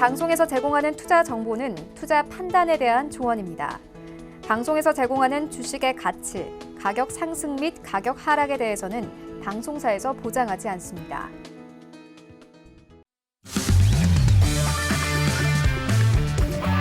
방송에서 제공하는 투자 정보는 투자 판단에 대한 조언입니다. 방송에서 제공하는 주식의 가치, 가격 상승 및 가격 하락에 대해서는 방송사에서 보장하지 않습니다.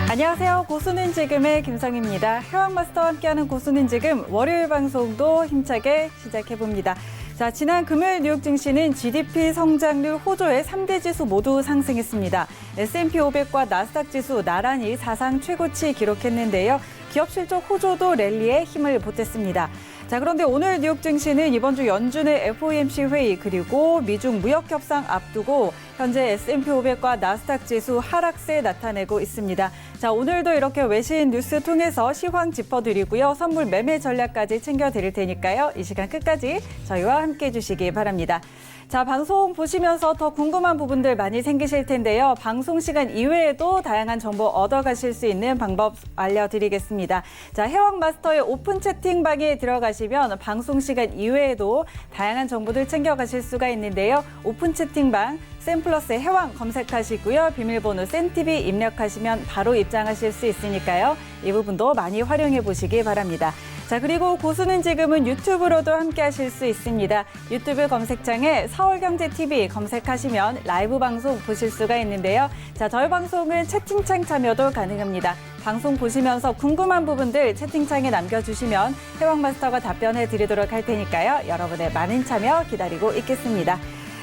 안녕하세요. 고수는 지금의 김성희입니다. 해왕마스터와 함께하는 고수는 지금 월요일 방송도 힘차게 시작해봅니다. 자, 지난 금요일 뉴욕 증시는 GDP 성장률 호조의 3대 지수 모두 상승했습니다. S&P 500과 나스닥 지수 나란히 사상 최고치 기록했는데요. 기업 실적 호조도 랠리에 힘을 보탰습니다. 자, 그런데 오늘 뉴욕 증시는 이번 주 연준의 FOMC 회의 그리고 미중 무역 협상 앞두고 현재 S&P 500과 나스닥 지수 하락세 나타내고 있습니다. 자, 오늘도 이렇게 외신 뉴스 통해서 시황 짚어드리고요. 선물 매매 전략까지 챙겨드릴 테니까요. 이 시간 끝까지 저희와 함께해 주시기 바랍니다. 자, 방송 보시면서 더 궁금한 부분들 많이 생기실 텐데요. 방송 시간 이외에도 다양한 정보 얻어가실 수 있는 방법 알려드리겠습니다. 자, 해왕마스터의 오픈 채팅방에 들어가시면 방송 시간 이외에도 다양한 정보들 챙겨가실 수가 있는데요. 오픈 채팅방 센플러스 해왕 검색하시고요. 비밀번호 센TV 입력하시면 바로 입장하실 수 있으니까요. 이 부분도 많이 활용해 보시기 바랍니다. 자, 그리고 고수는 지금은 유튜브로도 함께 하실 수 있습니다. 유튜브 검색창에 서울경제TV 검색하시면 라이브 방송 보실 수가 있는데요. 자, 저희 방송은 채팅창 참여도 가능합니다. 방송 보시면서 궁금한 부분들 채팅창에 남겨주시면 해왕마스터가 답변해 드리도록 할 테니까요. 여러분의 많은 참여 기다리고 있겠습니다.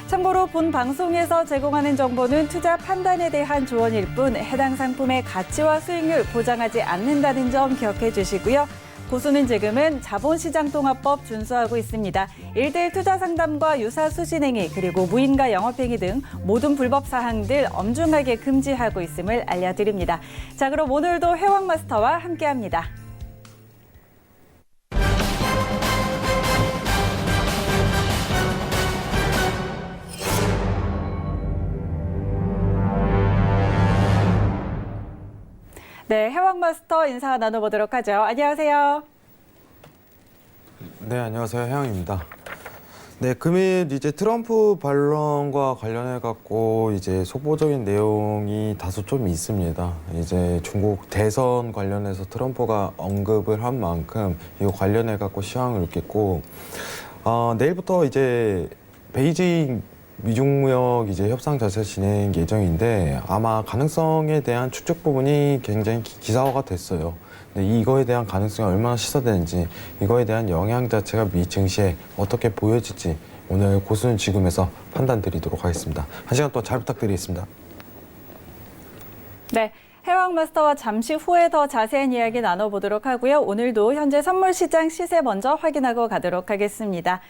참고로 본 방송에서 제공하는 정보는 투자 판단에 대한 조언일 뿐 해당 상품의 가치와 수익률 보장하지 않는다는 점 기억해 주시고요. 고수는 지금은 자본시장통합법 준수하고 있습니다. 1대1 투자 상담과 유사 수신행위 그리고 무인가 영업행위 등 모든 불법 사항들 엄중하게 금지하고 있음을 알려드립니다. 자, 그럼 오늘도 해왕마스터와 함께합니다. 네, 해왕마스터 인사 나눠보도록 하죠. 안녕하세요. 네, 안녕하세요. 해왕입니다. 네, 금일 이제 트럼프 반론과 관련해 갖고 이제 속보적인 내용이 다소 좀 있습니다. 이제 중국 대선 관련해서 트럼프가 언급을 한 만큼 이거 관련해 갖고 시황을 읽겠고, 내일부터 이제 베이징 미중무역 이제 협상 자체 진행 예정인데 아마 가능성에 대한 추측 부분이 굉장히 기사화가 됐어요. 근데 이거에 대한 가능성이 얼마나 시사되는지, 이거에 대한 영향 자체가 미 증시에 어떻게 보여질지 오늘 고수는 지금에서 판단 드리도록 하겠습니다. 한 시간 동안 잘 부탁드리겠습니다. 네. 해왕마스터와 잠시 후에 더 자세한 이야기 나눠보도록 하고요. 오늘도 현재 선물시장 시세 먼저 확인하고 가도록 하겠습니다.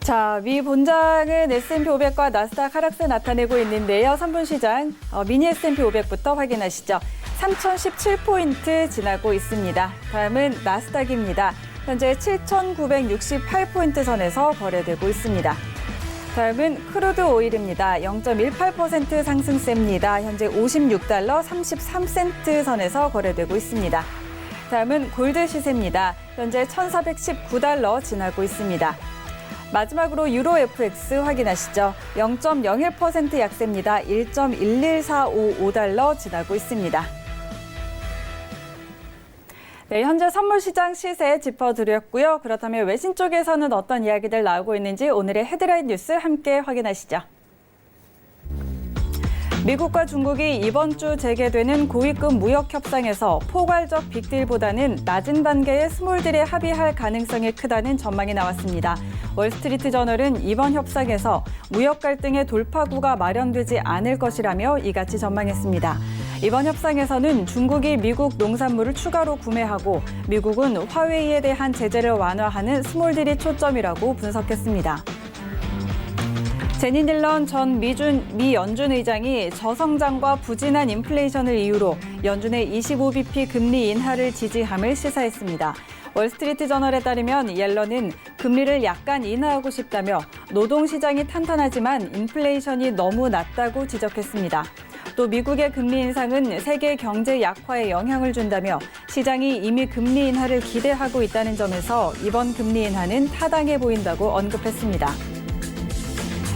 자, 미 본장은 S&P 500과 나스닥 하락세 나타내고 있는데요. 3분 시장 미니 S&P 500부터 확인하시죠. 3017포인트 지나고 있습니다. 다음은 나스닥입니다. 현재 7968포인트 선에서 거래되고 있습니다. 다음은 크루드 오일입니다. 0.18% 상승세입니다. 현재 56달러 33센트 선에서 거래되고 있습니다. 다음은 골드 시세입니다. 현재 1419달러 지나고 있습니다. 마지막으로 유로 FX 확인하시죠. 0.01% 약세입니다. 1.11455달러 지나고 있습니다. 네, 현재 선물시장 시세 짚어드렸고요. 그렇다면 외신 쪽에서는 어떤 이야기들 나오고 있는지 오늘의 헤드라인 뉴스 함께 확인하시죠. 미국과 중국이 이번 주 재개되는 고위급 무역 협상에서 포괄적 빅딜보다는 낮은 단계의 스몰딜에 합의할 가능성이 크다는 전망이 나왔습니다. 월스트리트 저널은 이번 협상에서 무역 갈등의 돌파구가 마련되지 않을 것이라며 이같이 전망했습니다. 이번 협상에서는 중국이 미국 농산물을 추가로 구매하고 미국은 화웨이에 대한 제재를 완화하는 스몰딜이 초점이라고 분석했습니다. 제니 딜런 전 미 연준 의장이 저성장과 부진한 인플레이션을 이유로 연준의 25bp 금리 인하를 지지함을 시사했습니다. 월스트리트 저널에 따르면 옐런은 금리를 약간 인하하고 싶다며 노동시장이 탄탄하지만 인플레이션이 너무 낮다고 지적했습니다. 또 미국의 금리 인상은 세계 경제 약화에 영향을 준다며 시장이 이미 금리 인하를 기대하고 있다는 점에서 이번 금리 인하는 타당해 보인다고 언급했습니다.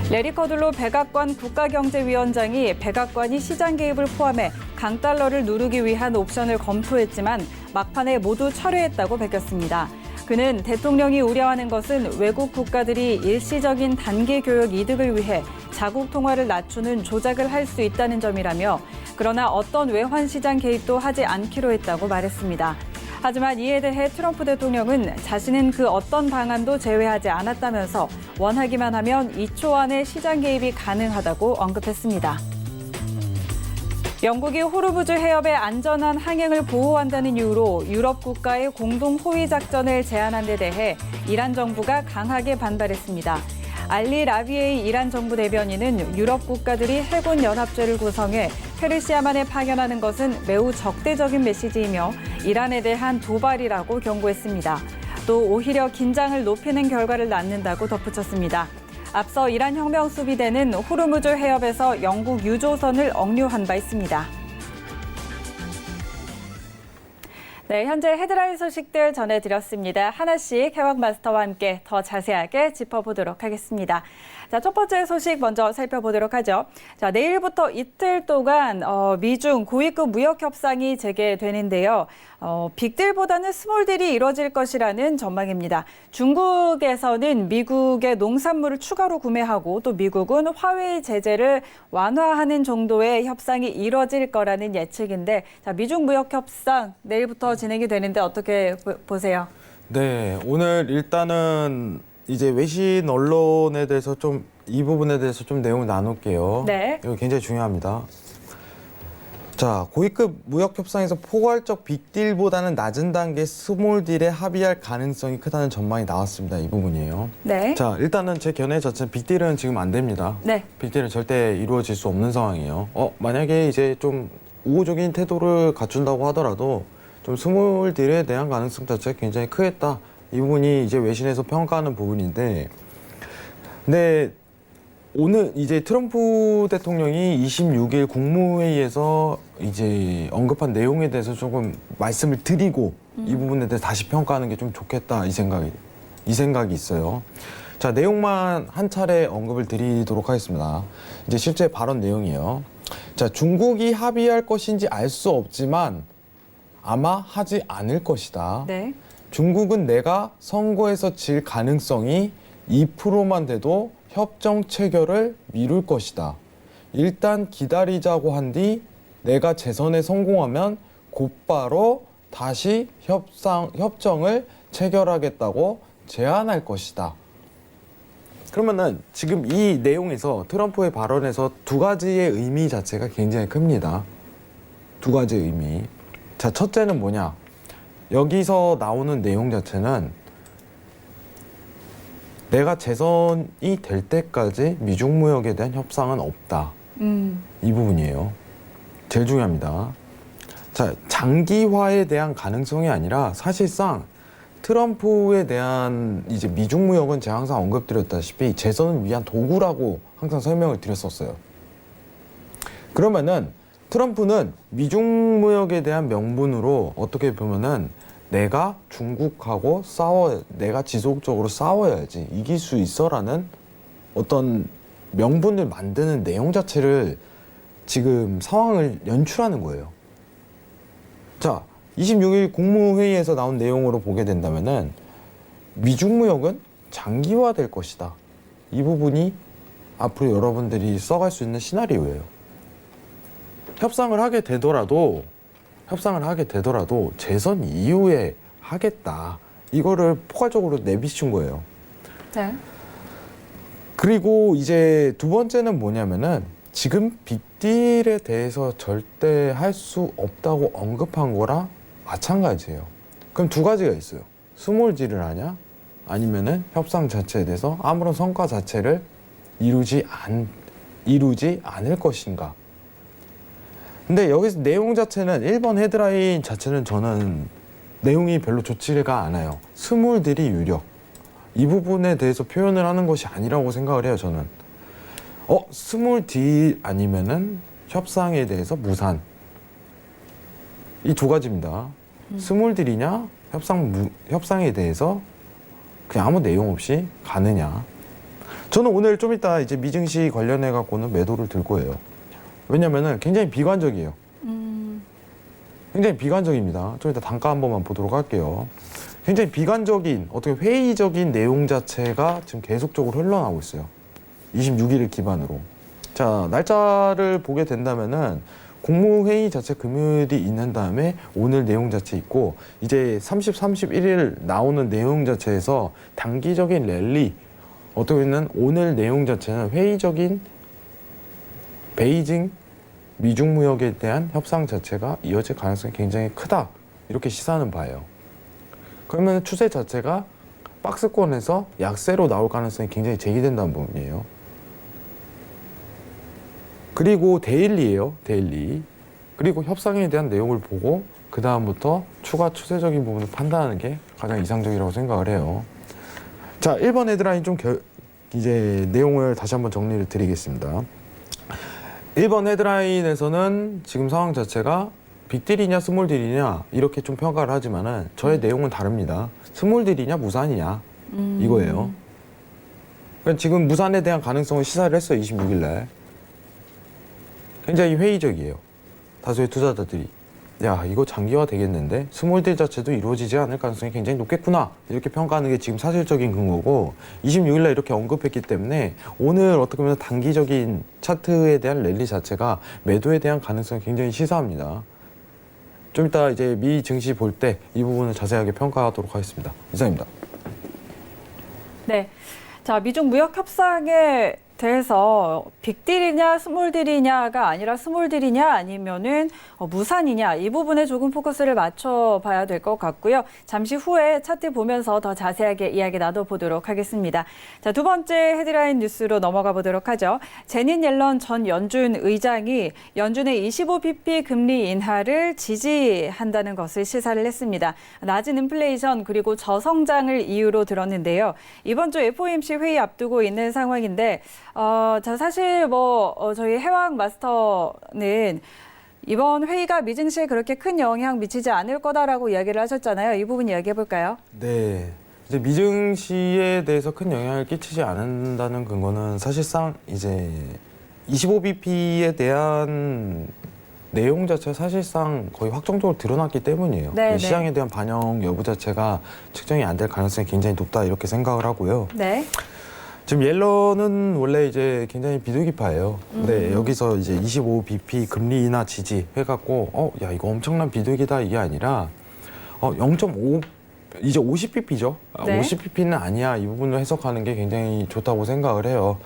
레리 커둘로 백악관 국가경제위원장이 백악관이 시장 개입을 포함해 강달러를 누르기 위한 옵션을 검토했지만 막판에 모두 철회했다고 밝혔습니다. 그는 대통령이 우려하는 것은 외국 국가들이 일시적인 단기 교역 이득을 위해 자국 통화를 낮추는 조작을 할 수 있다는 점이라며 그러나 어떤 외환 시장 개입도 하지 않기로 했다고 말했습니다. 하지만 이에 대해 트럼프 대통령은 자신은 그 어떤 방안도 제외하지 않았다면서 원하기만 하면 2초 안에 시장 개입이 가능하다고 언급했습니다. 영국이 호르무즈 해협의 안전한 항행을 보호한다는 이유로 유럽 국가의 공동 호위 작전을 제안한 데 대해 이란 정부가 강하게 반발했습니다. 알리 라비에이 이란 정부 대변인은 유럽 국가들이 해군 연합체를 구성해 페르시아만에 파견하는 것은 매우 적대적인 메시지이며 이란에 대한 도발이라고 경고했습니다. 또 오히려 긴장을 높이는 결과를 낳는다고 덧붙였습니다. 앞서 이란 혁명 수비대는 호르무즈 해협에서 영국 유조선을 억류한 바 있습니다. 네, 현재 헤드라인 소식들 전해드렸습니다. 하나씩 해왕마스터와 함께 더 자세하게 짚어보도록 하겠습니다. 자, 첫 번째 소식 먼저 살펴보도록 하죠. 자, 내일부터 이틀 동안 미중 고위급 무역 협상이 재개되는데요. 빅딜보다는 스몰딜이 이뤄질 것이라는 전망입니다. 중국에서는 미국의 농산물을 추가로 구매하고 또 미국은 화웨이 제재를 완화하는 정도의 협상이 이뤄질 거라는 예측인데 자, 미중 무역 협상 내일부터 진행이 되는데 어떻게 보세요? 네, 오늘 일단은 이제 외신 언론에 대해서 이 부분에 대해서 좀 내용을 나눌게요. 네. 이거 굉장히 중요합니다. 자, 고위급 무역 협상에서 포괄적 빅딜보다는 낮은 단계 스몰딜에 합의할 가능성이 크다는 전망이 나왔습니다. 이 부분이에요. 네. 자, 일단은 제 견해 자체는 빅딜은 지금 안 됩니다. 네. 빅딜은 절대 이루어질 수 없는 상황이에요. 만약에 이제 좀 우호적인 태도를 갖춘다고 하더라도 좀 스몰딜에 대한 가능성 자체가 굉장히 크겠다. 이 부분이 이제 외신에서 평가하는 부분인데, 근데 오늘 이제 트럼프 대통령이 26일 국무회의에서 이제 언급한 내용에 대해서 조금 말씀을 드리고 이 부분에 대해서 다시 평가하는 게 좀 좋겠다 이 생각이 있어요. 자, 내용만 한 차례 언급을 드리도록 하겠습니다. 이제 실제 발언 내용이에요. 자, 중국이 합의할 것인지 알 수 없지만 아마 하지 않을 것이다. 네. 중국은 내가 선거에서 질 가능성이 2%만 돼도 협정 체결을 미룰 것이다. 일단 기다리자고 한 뒤 내가 재선에 성공하면 곧바로 다시 협정을 체결하겠다고 제안할 것이다. 그러면은 지금 이 내용에서 트럼프의 발언에서 두 가지의 의미 자체가 굉장히 큽니다. 두 가지의 의미. 자, 첫째는 뭐냐? 여기서 나오는 내용 자체는 내가 재선이 될 때까지 미중 무역에 대한 협상은 없다. 이 부분이에요. 제일 중요합니다. 자, 장기화에 대한 가능성이 아니라 사실상 트럼프에 대한 이제 미중 무역은 제가 항상 언급드렸다시피 재선을 위한 도구라고 항상 설명을 드렸었어요. 그러면은 트럼프는 미중 무역에 대한 명분으로 어떻게 보면은 내가 중국하고 내가 지속적으로 싸워야지 이길 수 있어라는 어떤 명분을 만드는 내용 자체를 지금 상황을 연출하는 거예요. 자, 26일 국무회의에서 나온 내용으로 보게 된다면은 미중 무역은 장기화될 것이다. 이 부분이 앞으로 여러분들이 써갈 수 있는 시나리오예요. 협상을 하게 되더라도 재선 이후에 하겠다. 이거를 포괄적으로 내비친 거예요. 네. 그리고 이제 두 번째는 뭐냐면은 지금 빅딜에 대해서 절대 할 수 없다고 언급한 거랑 마찬가지예요. 그럼 두 가지가 있어요. 스몰딜을 하냐? 아니면은 협상 자체에 대해서 아무런 성과 자체를 이루지 않을 것인가? 근데 여기서 내용 자체는 1번 헤드라인 자체는 저는 내용이 별로 좋지가 않아요. 스몰딜이 유력. 이 부분에 대해서 표현을 하는 것이 아니라고 생각을 해요, 저는. 스몰딜 아니면은 협상에 대해서 무산. 이 두 가지입니다. 스몰딜이냐, 협상에 대해서 그냥 아무 내용 없이 가느냐. 저는 오늘 좀 이따 이제 미증시 관련해 갖고는 매도를 들 거예요. 왜냐면은 굉장히 비관적이에요. 굉장히 비관적입니다. 좀 이따 단가 한 번만 보도록 할게요. 굉장히 비관적인, 어떻게 회의적인 내용 자체가 지금 계속적으로 흘러나오고 있어요. 26일을 기반으로. 자, 날짜를 보게 된다면은 국무회의 자체 금요일이 있는 다음에 오늘 내용 자체 있고, 이제 30, 31일 나오는 내용 자체에서 단기적인 랠리, 어떻게 보면 오늘 내용 자체는 회의적인 베이징 미중 무역에 대한 협상 자체가 이어질 가능성이 굉장히 크다, 이렇게 시사하는 바예요. 그러면 추세 자체가 박스권에서 약세로 나올 가능성이 굉장히 제기된다는 부분이에요. 그리고 데일리예요, 데일리. 그리고 협상에 대한 내용을 보고 그 다음부터 추가 추세적인 부분을 판단하는 게 가장 이상적이라고 생각을 해요. 자, 1번 헤드라인 좀 이제 내용을 다시 한번 정리를 드리겠습니다. 1번 헤드라인에서는 지금 상황 자체가 빅딜이냐 스몰딜이냐 이렇게 좀 평가를 하지만은 저의 내용은 다릅니다. 스몰딜이냐 무산이냐 이거예요. 그러니까 지금 무산에 대한 가능성을 시사를 했어요. 26일 날. 굉장히 회의적이에요. 다수의 투자자들이. 야, 이거 장기화 되겠는데 스몰딜 자체도 이루어지지 않을 가능성이 굉장히 높겠구나, 이렇게 평가하는 게 지금 사실적인 근거고, 26일 날 이렇게 언급했기 때문에 오늘 어떻게 보면 단기적인 차트에 대한 랠리 자체가 매도에 대한 가능성이 굉장히 시사합니다. 좀 이따 이제 미 증시 볼 때 이 부분을 자세하게 평가하도록 하겠습니다. 이상입니다. 네. 자, 미중 무역 협상에 대해서 빅딜이냐 스몰딜이냐가 아니라 스몰딜이냐 아니면은 무산이냐, 이 부분에 조금 포커스를 맞춰봐야 될 것 같고요. 잠시 후에 차트 보면서 더 자세하게 이야기 나눠보도록 하겠습니다. 자, 두 번째 헤드라인 뉴스로 넘어가 보도록 하죠. 제닛 옐런 전 연준 의장이 연준의 25bp 금리 인하를 지지한다는 것을 시사를 했습니다. 낮은 인플레이션 그리고 저성장을 이유로 들었는데요. 이번 주 FOMC 회의 앞두고 있는 상황인데, 자, 사실 저희 해왕 마스터는 이번 회의가 미증시에 그렇게 큰 영향 미치지 않을 거다라고 이야기를 하셨잖아요. 이 부분 이야기해 볼까요? 네. 이제 미증시에 대해서 큰 영향을 끼치지 않는다는 근거는 사실상 이제 25bp에 대한 내용 자체가 사실상 거의 확정적으로 드러났기 때문이에요. 네, 시장에 대한 반영 여부 자체가 측정이 안 될 가능성이 굉장히 높다, 이렇게 생각을 하고요. 네. 지금 옐런은 원래 이제 굉장히 비둘기파예요. 근데 여기서 이제 25bp 금리 인하 지지 해갖고 야, 이거 엄청난 비둘기다, 이게 아니라 0.5 이제 50bp죠. 네. 50bp는 아니야, 이 부분을 해석하는 게 굉장히 좋다고 생각을 해요.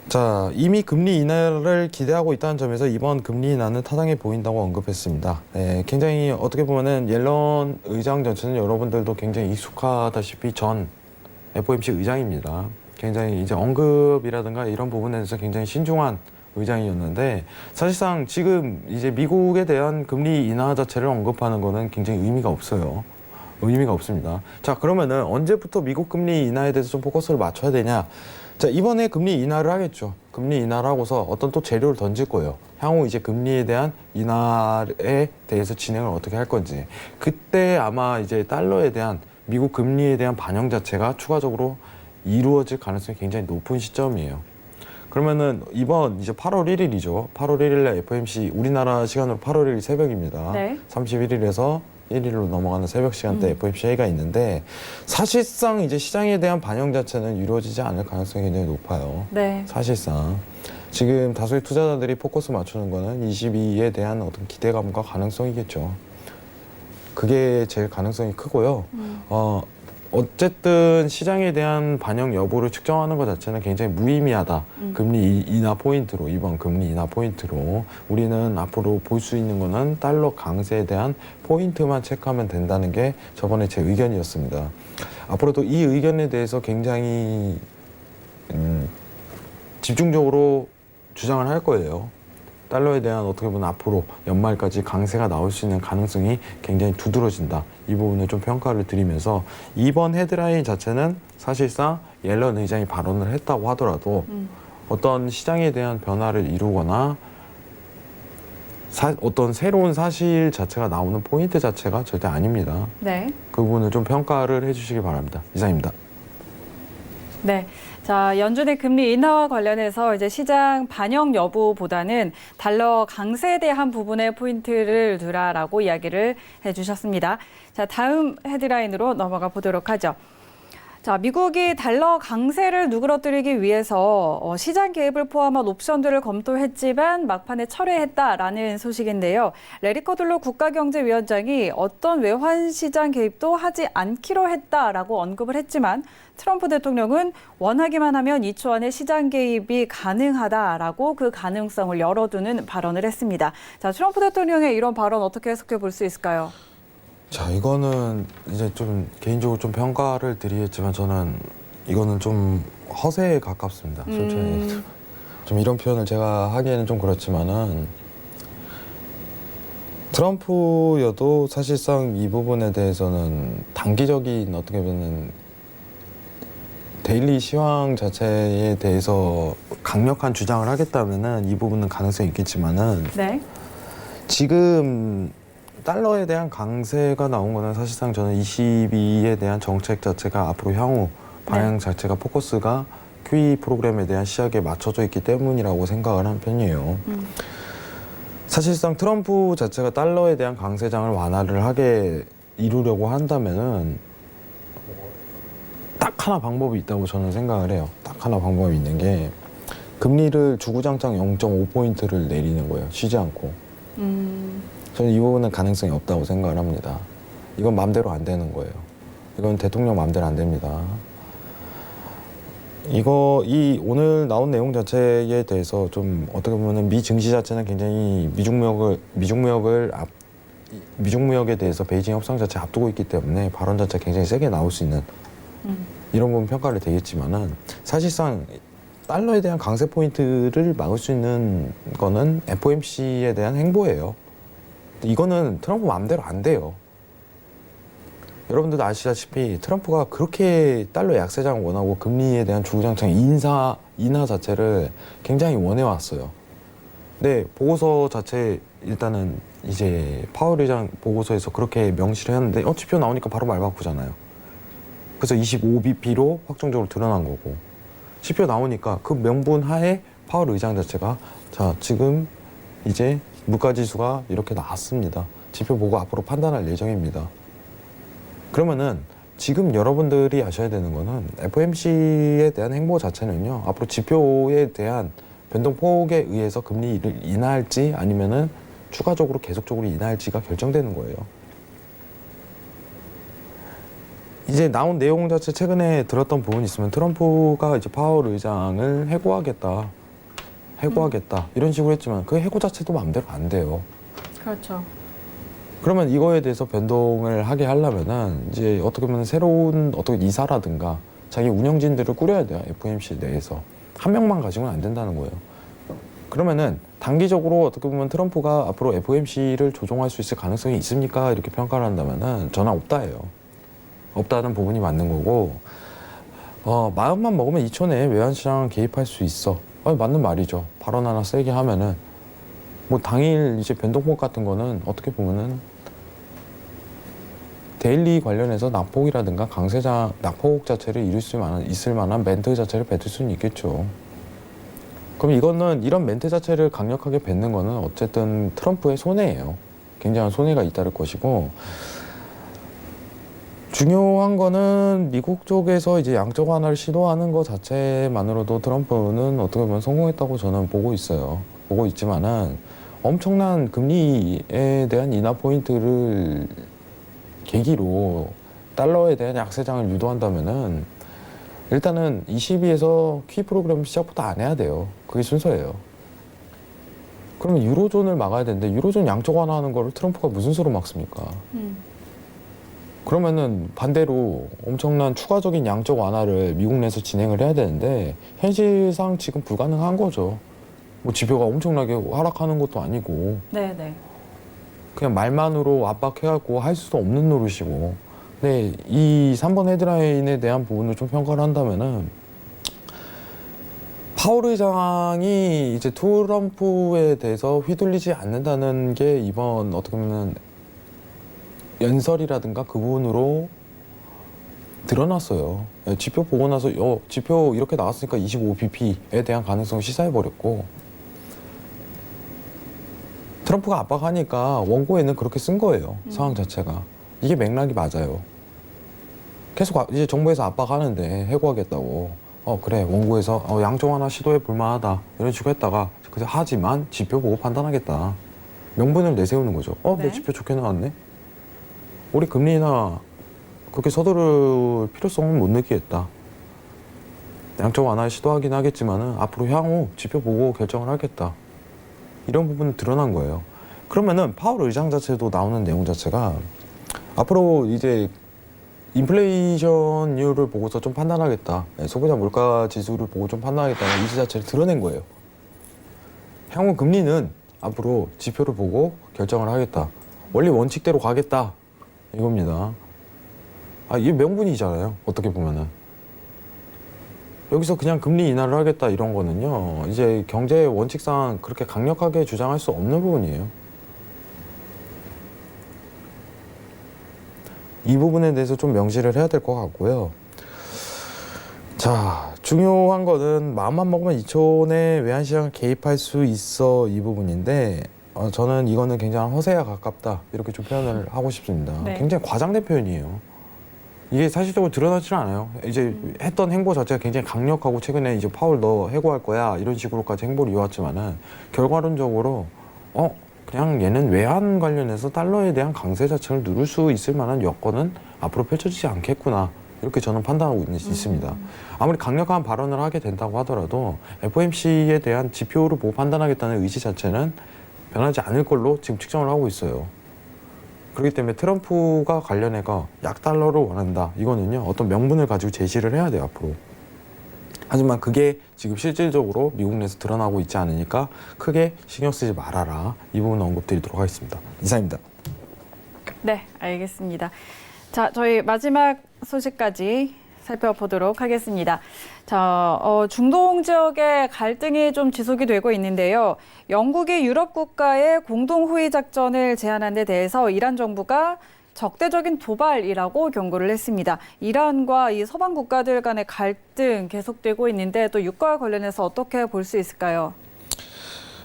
자, 이미 금리 인하를 기대하고 있다는 점에서 이번 금리 인하는 타당해 보인다고 언급했습니다. 굉장히 어떻게 보면은 옐런 의장 전체는 여러분들도 굉장히 익숙하다시피 전 FOMC 의장입니다. 굉장히 이제 언급이라든가 이런 부분에 대해서 굉장히 신중한 의장이었는데, 사실상 지금 이제 미국에 대한 금리 인하 자체를 언급하는 거는 굉장히 의미가 없어요. 의미가 없습니다. 자, 그러면은 언제부터 미국 금리 인하에 대해서 좀 포커스를 맞춰야 되냐? 자, 이번에 금리 인하를 하겠죠. 금리 인하를 하고서 어떤 또 재료를 던질 거예요. 향후 이제 금리에 대한 인하에 대해서 진행을 어떻게 할 건지. 그때 아마 이제 달러에 대한 미국 금리에 대한 반영 자체가 추가적으로 이루어질 가능성이 굉장히 높은 시점이에요. 그러면은 이번 이제 8월 1일이죠. 8월 1일에 FOMC, 우리나라 시간으로 8월 1일 새벽입니다. 네. 31일에서 1일로 넘어가는 새벽 시간대 FOMC 회의가 있는데, 사실상 이제 시장에 대한 반영 자체는 이루어지지 않을 가능성이 굉장히 높아요. 네. 사실상 지금 다수의 투자자들이 포커스 맞추는 거는 22에 대한 어떤 기대감과 가능성이겠죠. 그게 제일 가능성이 크고요. 어쨌든 시장에 대한 반영 여부를 측정하는 것 자체는 굉장히 무의미하다. 금리 인하 포인트로, 이번 금리 인하 포인트로 우리는 앞으로 볼 수 있는 거는 달러 강세에 대한 포인트만 체크하면 된다는 게 저번에 제 의견이었습니다. 앞으로도 이 의견에 대해서 굉장히 집중적으로 주장을 할 거예요. 달러에 대한 어떻게 보면 앞으로 연말까지 강세가 나올 수 있는 가능성이 굉장히 두드러진다. 이 부분을 좀 평가를 드리면서, 이번 헤드라인 자체는 사실상 옐런 의장이 발언을 했다고 하더라도 어떤 시장에 대한 변화를 이루거나 어떤 새로운 사실 자체가 나오는 포인트 자체가 절대 아닙니다. 네. 그 부분을 좀 평가를 해주시기 바랍니다. 이상입니다. 네. 자, 연준의 금리 인하와 관련해서 이제 시장 반영 여부보다는 달러 강세에 대한 부분에 포인트를 두라라고 이야기를 해주셨습니다. 자, 다음 헤드라인으로 넘어가 보도록 하죠. 자, 미국이 달러 강세를 누그러뜨리기 위해서 시장 개입을 포함한 옵션들을 검토했지만 막판에 철회했다라는 소식인데요. 레리 커둘로 국가경제위원장이 어떤 외환 시장 개입도 하지 않기로 했다라고 언급을 했지만 트럼프 대통령은 원하기만 하면 2초 안에 시장 개입이 가능하다라고 그 가능성을 열어두는 발언을 했습니다. 자, 트럼프 대통령의 이런 발언 어떻게 해석해 볼 수 있을까요? 자, 이거는 이제 좀 개인적으로 좀 평가를 드리겠지만 저는 이거는 좀 허세에 가깝습니다. 솔직히 좀 이런 표현을 제가 하기에는 좀 그렇지만은 트럼프여도 사실상 이 부분에 대해서는 단기적인 어떻게 보면 데일리 시황 자체에 대해서 강력한 주장을 하겠다면은 이 부분은 가능성이 있겠지만은 네. 지금 달러에 대한 강세가 나온 거는 사실상 저는 22에 대한 정책 자체가 앞으로 향후 방향 자체가 포커스가 QE 프로그램에 대한 시작에 맞춰져 있기 때문이라고 생각을 한 편이에요. 사실상 트럼프 자체가 달러에 대한 강세장을 완화를 하게 이루려고 한다면은 딱 하나 방법이 있다고 저는 생각을 해요. 딱 하나 방법이 있는 게 금리를 주구장창 0.5포인트를 내리는 거예요. 쉬지 않고. 저는 이 부분은 가능성이 없다고 생각을 합니다. 이건 마음대로 안 되는 거예요. 이건 대통령 마음대로 안 됩니다. 오늘 나온 내용 자체에 대해서 좀 어떻게 보면은 미 증시 자체는 굉장히 미중무역에 대해서 베이징 협상 자체 앞두고 있기 때문에 발언 자체가 굉장히 세게 나올 수 있는 이런 부분 평가를 되겠지만은 사실상 달러에 대한 강세 포인트를 막을 수 있는 거는 FOMC에 대한 행보예요. 이거는 트럼프 마음대로 안 돼요. 여러분들도 아시다시피 트럼프가 그렇게 달러 약세장을 원하고 금리에 대한 주구장창 인하 자체를 굉장히 원해왔어요. 네, 보고서 자체 일단은 이제 파월 의장 보고서에서 그렇게 명시를 했는데 지표 나오니까 바로 말 바꾸잖아요. 그래서 25bp로 확정적으로 드러난 거고 지표 나오니까 그 명분 하에 파월 의장 자체가 자, 지금 이제 물가지수가 이렇게 나왔습니다. 지표 보고 앞으로 판단할 예정입니다. 그러면은 지금 여러분들이 아셔야 되는 거는 FOMC에 대한 행보 자체는요. 앞으로 지표에 대한 변동폭에 의해서 금리를 인하할지 아니면은 추가적으로 계속적으로 인하할지가 결정되는 거예요. 이제 나온 내용 자체 최근에 들었던 부분이 있으면 트럼프가 이제 파월 의장을 해고하겠다 이런 식으로 했지만 그 해고 자체도 마음대로 안 돼요. 그렇죠. 그러면 이거에 대해서 변동을 하게 하려면은 이제 어떻게 보면 새로운 어떤 이사라든가 자기 운영진들을 꾸려야 돼요. FOMC 내에서 한 명만 가지고는 안 된다는 거예요. 그러면은 단기적으로 어떻게 보면 트럼프가 앞으로 FOMC를 조종할 수 있을 가능성이 있습니까? 이렇게 평가를 한다면은 저는 없다예요. 없다는 부분이 맞는 거고 마음만 먹으면 2초 내에 외환시장 개입할 수 있어. 맞는 말이죠. 발언 하나 세게 하면은 뭐 당일 이제 변동폭 같은 거는 어떻게 보면은 데일리 관련해서 낙폭이라든가 강세장 낙폭 자체를 있을 만한 멘트 자체를 뱉을 수는 있겠죠. 그럼 이거는 이런 멘트 자체를 강력하게 뱉는 거는 어쨌든 트럼프의 손해예요. 굉장한 손해가 잇따를 것이고 중요한 거는 미국 쪽에서 이제 양적 완화를 시도하는 것 자체만으로도 트럼프는 어떻게 보면 성공했다고 저는 보고 있어요. 보고 있지만은 엄청난 금리에 대한 인하 포인트를 계기로 달러에 대한 약세장을 유도한다면은 일단은 22에서 QE 프로그램 시작부터 안 해야 돼요. 그게 순서예요. 그러면 유로존을 막아야 되는데 유로존 양적 완화하는 거를 트럼프가 무슨 수로 막습니까? 그러면은 반대로 엄청난 추가적인 양적 완화를 미국 내에서 진행을 해야 되는데 현실상 지금 불가능한 거죠. 뭐 지표가 엄청나게 하락하는 것도 아니고 네네. 그냥 말만으로 압박해갖고 할 수도 없는 노릇이고 근데 이 3번 헤드라인에 대한 부분을 좀 평가를 한다면은 파월 의장이 이제 트럼프에 대해서 휘둘리지 않는다는 게 이번 어떻게 보면 연설이라든가 그 부분으로 드러났어요. 예, 지표 보고 나서 지표 이렇게 나왔으니까 25bp에 대한 가능성 시사해버렸고 트럼프가 압박하니까 원고에는 그렇게 쓴 거예요. 상황 자체가. 이게 맥락이 맞아요. 계속 이제 정부에서 압박하는데 해고하겠다고. 그래 원고에서 양쪽 하나 시도해 볼만하다 이런 식으로 했다가 그래서 하지만 지표 보고 판단하겠다. 명분을 내세우는 거죠. 네. 내 지표 좋게 나왔네. 우리 금리 인하 그렇게 서두를 필요성은 못 느끼겠다. 양쪽 완화 시도하긴 하겠지만은 앞으로 향후 지표 보고 결정을 하겠다. 이런 부분은 드러난 거예요. 그러면은 파월 의장 자체도 나오는 내용 자체가 앞으로 이제 인플레이션율을 보고서 좀 판단하겠다. 소비자 물가 지수를 보고 좀 판단하겠다는 의지 자체를 드러낸 거예요. 향후 금리는 앞으로 지표를 보고 결정을 하겠다. 원리 원칙대로 가겠다. 이겁니다. 이게 명분이잖아요. 어떻게 보면은. 여기서 그냥 금리 인하를 하겠다 이런 거는요. 이제 경제 원칙상 그렇게 강력하게 주장할 수 없는 부분이에요. 이 부분에 대해서 좀 명시를 해야 될 것 같고요. 자, 중요한 거는 마음만 먹으면 2초 내 외환시장을 개입할 수 있어 이 부분인데 저는 이거는 굉장히 허세에 가깝다 이렇게 좀 표현을 하고 싶습니다. 네. 굉장히 과장된 표현이에요. 이게 사실적으로 드러나지는 않아요. 이제 했던 행보 자체가 굉장히 강력하고 최근에 이제 파월 너 해고할 거야 이런 식으로까지 행보를 이어왔지만은 결과론적으로 그냥 얘는 외환 관련해서 달러에 대한 강세 자체를 누를 수 있을 만한 여건은 앞으로 펼쳐지지 않겠구나 이렇게 저는 판단하고 있습니다. 아무리 강력한 발언을 하게 된다고 하더라도 FOMC에 대한 지표를 보고 판단하겠다는 의지 자체는 변하지 않을 걸로 지금 측정을 하고 있어요. 그렇기 때문에 트럼프가 관련해가 약달러를 원한다. 이거는요 어떤 명분을 가지고 제시를 해야 돼요 앞으로. 하지만 그게 지금 실질적으로 미국 내에서 드러나고 있지 않으니까 크게 신경 쓰지 말아라. 이 부분 언급드리도록 하겠습니다. 이상입니다. 네, 알겠습니다. 자, 저희 마지막 소식까지 살펴보도록 하겠습니다. 자, 중동 지역의 갈등이 좀 지속이 되고 있는데요. 영국이 유럽 국가의 공동 호위 작전을 제안한 데 대해서 이란 정부가 적대적인 도발이라고 경고를 했습니다. 이란과 이 서방 국가들 간의 갈등 계속되고 있는데 또 유가와 관련해서 어떻게 볼 수 있을까요?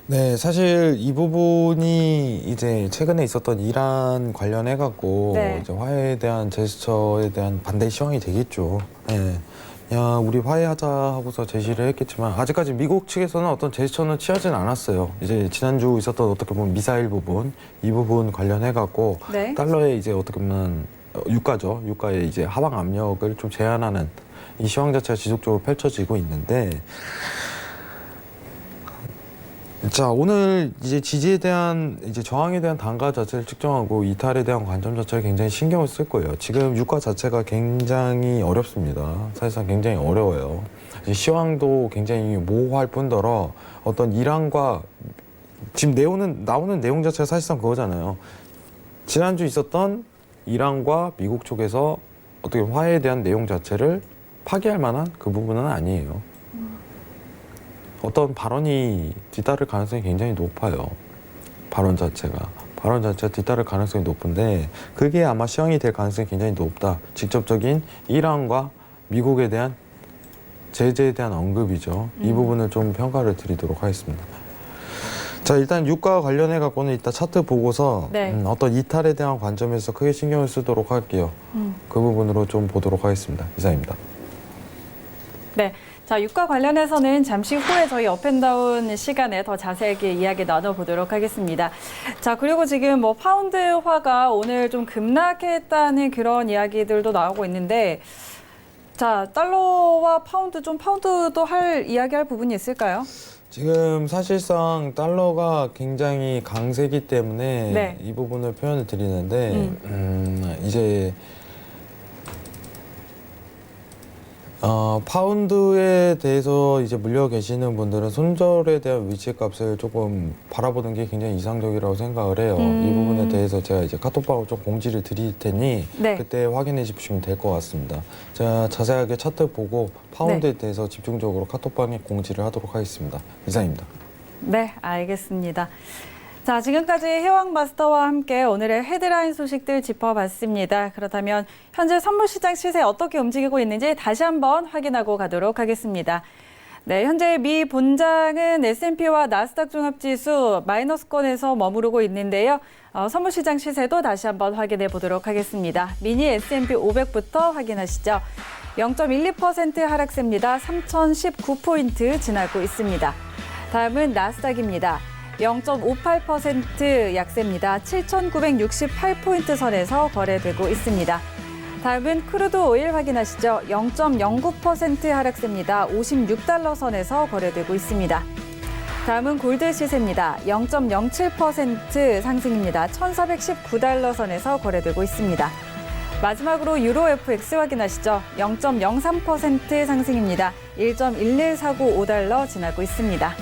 네, 사실 이 부분이 이제 최근에 있었던 이란 관련해 갖고 네. 이제 화해에 대한 제스처에 대한 반대 시황이 되겠죠. 예. 야, 우리 화해하자 하고서 제시를 했겠지만 아직까지 미국 측에서는 어떤 제스처는 취하진 않았어요. 이제 지난주 있었던 어떻게 보면 미사일 부분, 이 부분 관련해 갖고 네. 달러에 이제 어떻게 보면 유가죠. 유가의 이제 하방 압력을 좀 제한하는 이 시황 자체가 지속적으로 펼쳐지고 있는데 자, 오늘 이제 지지에 대한 이제 저항에 대한 단가 자체를 측정하고 이탈에 대한 관점 자체를 굉장히 신경을 쓸 거예요. 지금 유가 자체가 굉장히 어렵습니다. 사실상 굉장히 어려워요. 이제 시황도 굉장히 모호할 뿐더러 어떤 이란과 지금 나오는 내용 자체가 사실상 그거잖아요. 지난주 있었던 이란과 미국 쪽에서 어떻게 화해에 대한 내용 자체를 파기할 만한 그 부분은 아니에요. 어떤 발언이 뒤따를 가능성이 굉장히 높아요. 발언 자체가 뒤따를 가능성이 높은데 그게 아마 시황이 될 가능성이 굉장히 높다. 직접적인 이란과 미국에 대한 제재에 대한 언급이죠. 이 부분을 좀 평가를 드리도록 하겠습니다. 자, 일단 유가와 관련해 갖고는 이따 차트 보고서 네. 어떤 이탈에 대한 관점에서 크게 신경을 쓰도록 할게요. 그 부분으로 좀 보도록 하겠습니다. 이상입니다. 네. 자, 유가 관련해서는 잠시 후에 저희 업앤다운 시간에 더 자세하게 이야기 나눠보도록 하겠습니다. 자, 그리고 지금 뭐 파운드화가 오늘 좀 급락했다는 그런 이야기들도 나오고 있는데 자, 달러와 파운드도 이야기할 부분이 있을까요? 지금 사실상 달러가 굉장히 강세기 때문에 네. 이 부분을 표현을 드리는데 이제 파운드에 대해서 이제 물려 계시는 분들은 손절에 대한 위치값을 조금 바라보는 게 굉장히 이상적이라고 생각을 해요. 이 부분에 대해서 제가 이제 카톡방으로 좀 공지를 드릴 테니 네. 그때 확인해 주시면 될 것 같습니다. 제가 자세하게 차트 보고 파운드에 대해서 집중적으로 카톡방에 공지를 하도록 하겠습니다. 이상입니다. 네, 알겠습니다. 자, 자, 지금까지 해왕 마스터와 함께 오늘의 헤드라인 소식들 짚어봤습니다. 그렇다면 현재 선물시장 시세 어떻게 움직이고 있는지 다시 한번 확인하고 가도록 하겠습니다. 네, 현재 미 본장은 S&P와 나스닥 종합지수 마이너스권에서 머무르고 있는데요. 선물시장 시세도 다시 한번 확인해 보도록 하겠습니다. 미니 S&P 500부터 확인하시죠. 0.12% 하락세입니다. 3,019포인트 지나고 있습니다. 다음은 나스닥입니다. 0.58% 약세입니다. 7,968포인트 선에서 거래되고 있습니다. 다음은 크루드 오일 확인하시죠. 0.09% 하락세입니다. 56달러 선에서 거래되고 있습니다. 다음은 골드 시세입니다. 0.07% 상승입니다. 1,419달러 선에서 거래되고 있습니다. 마지막으로 유로 FX 확인하시죠. 0.03% 상승입니다. 1.11495달러 지나고 있습니다.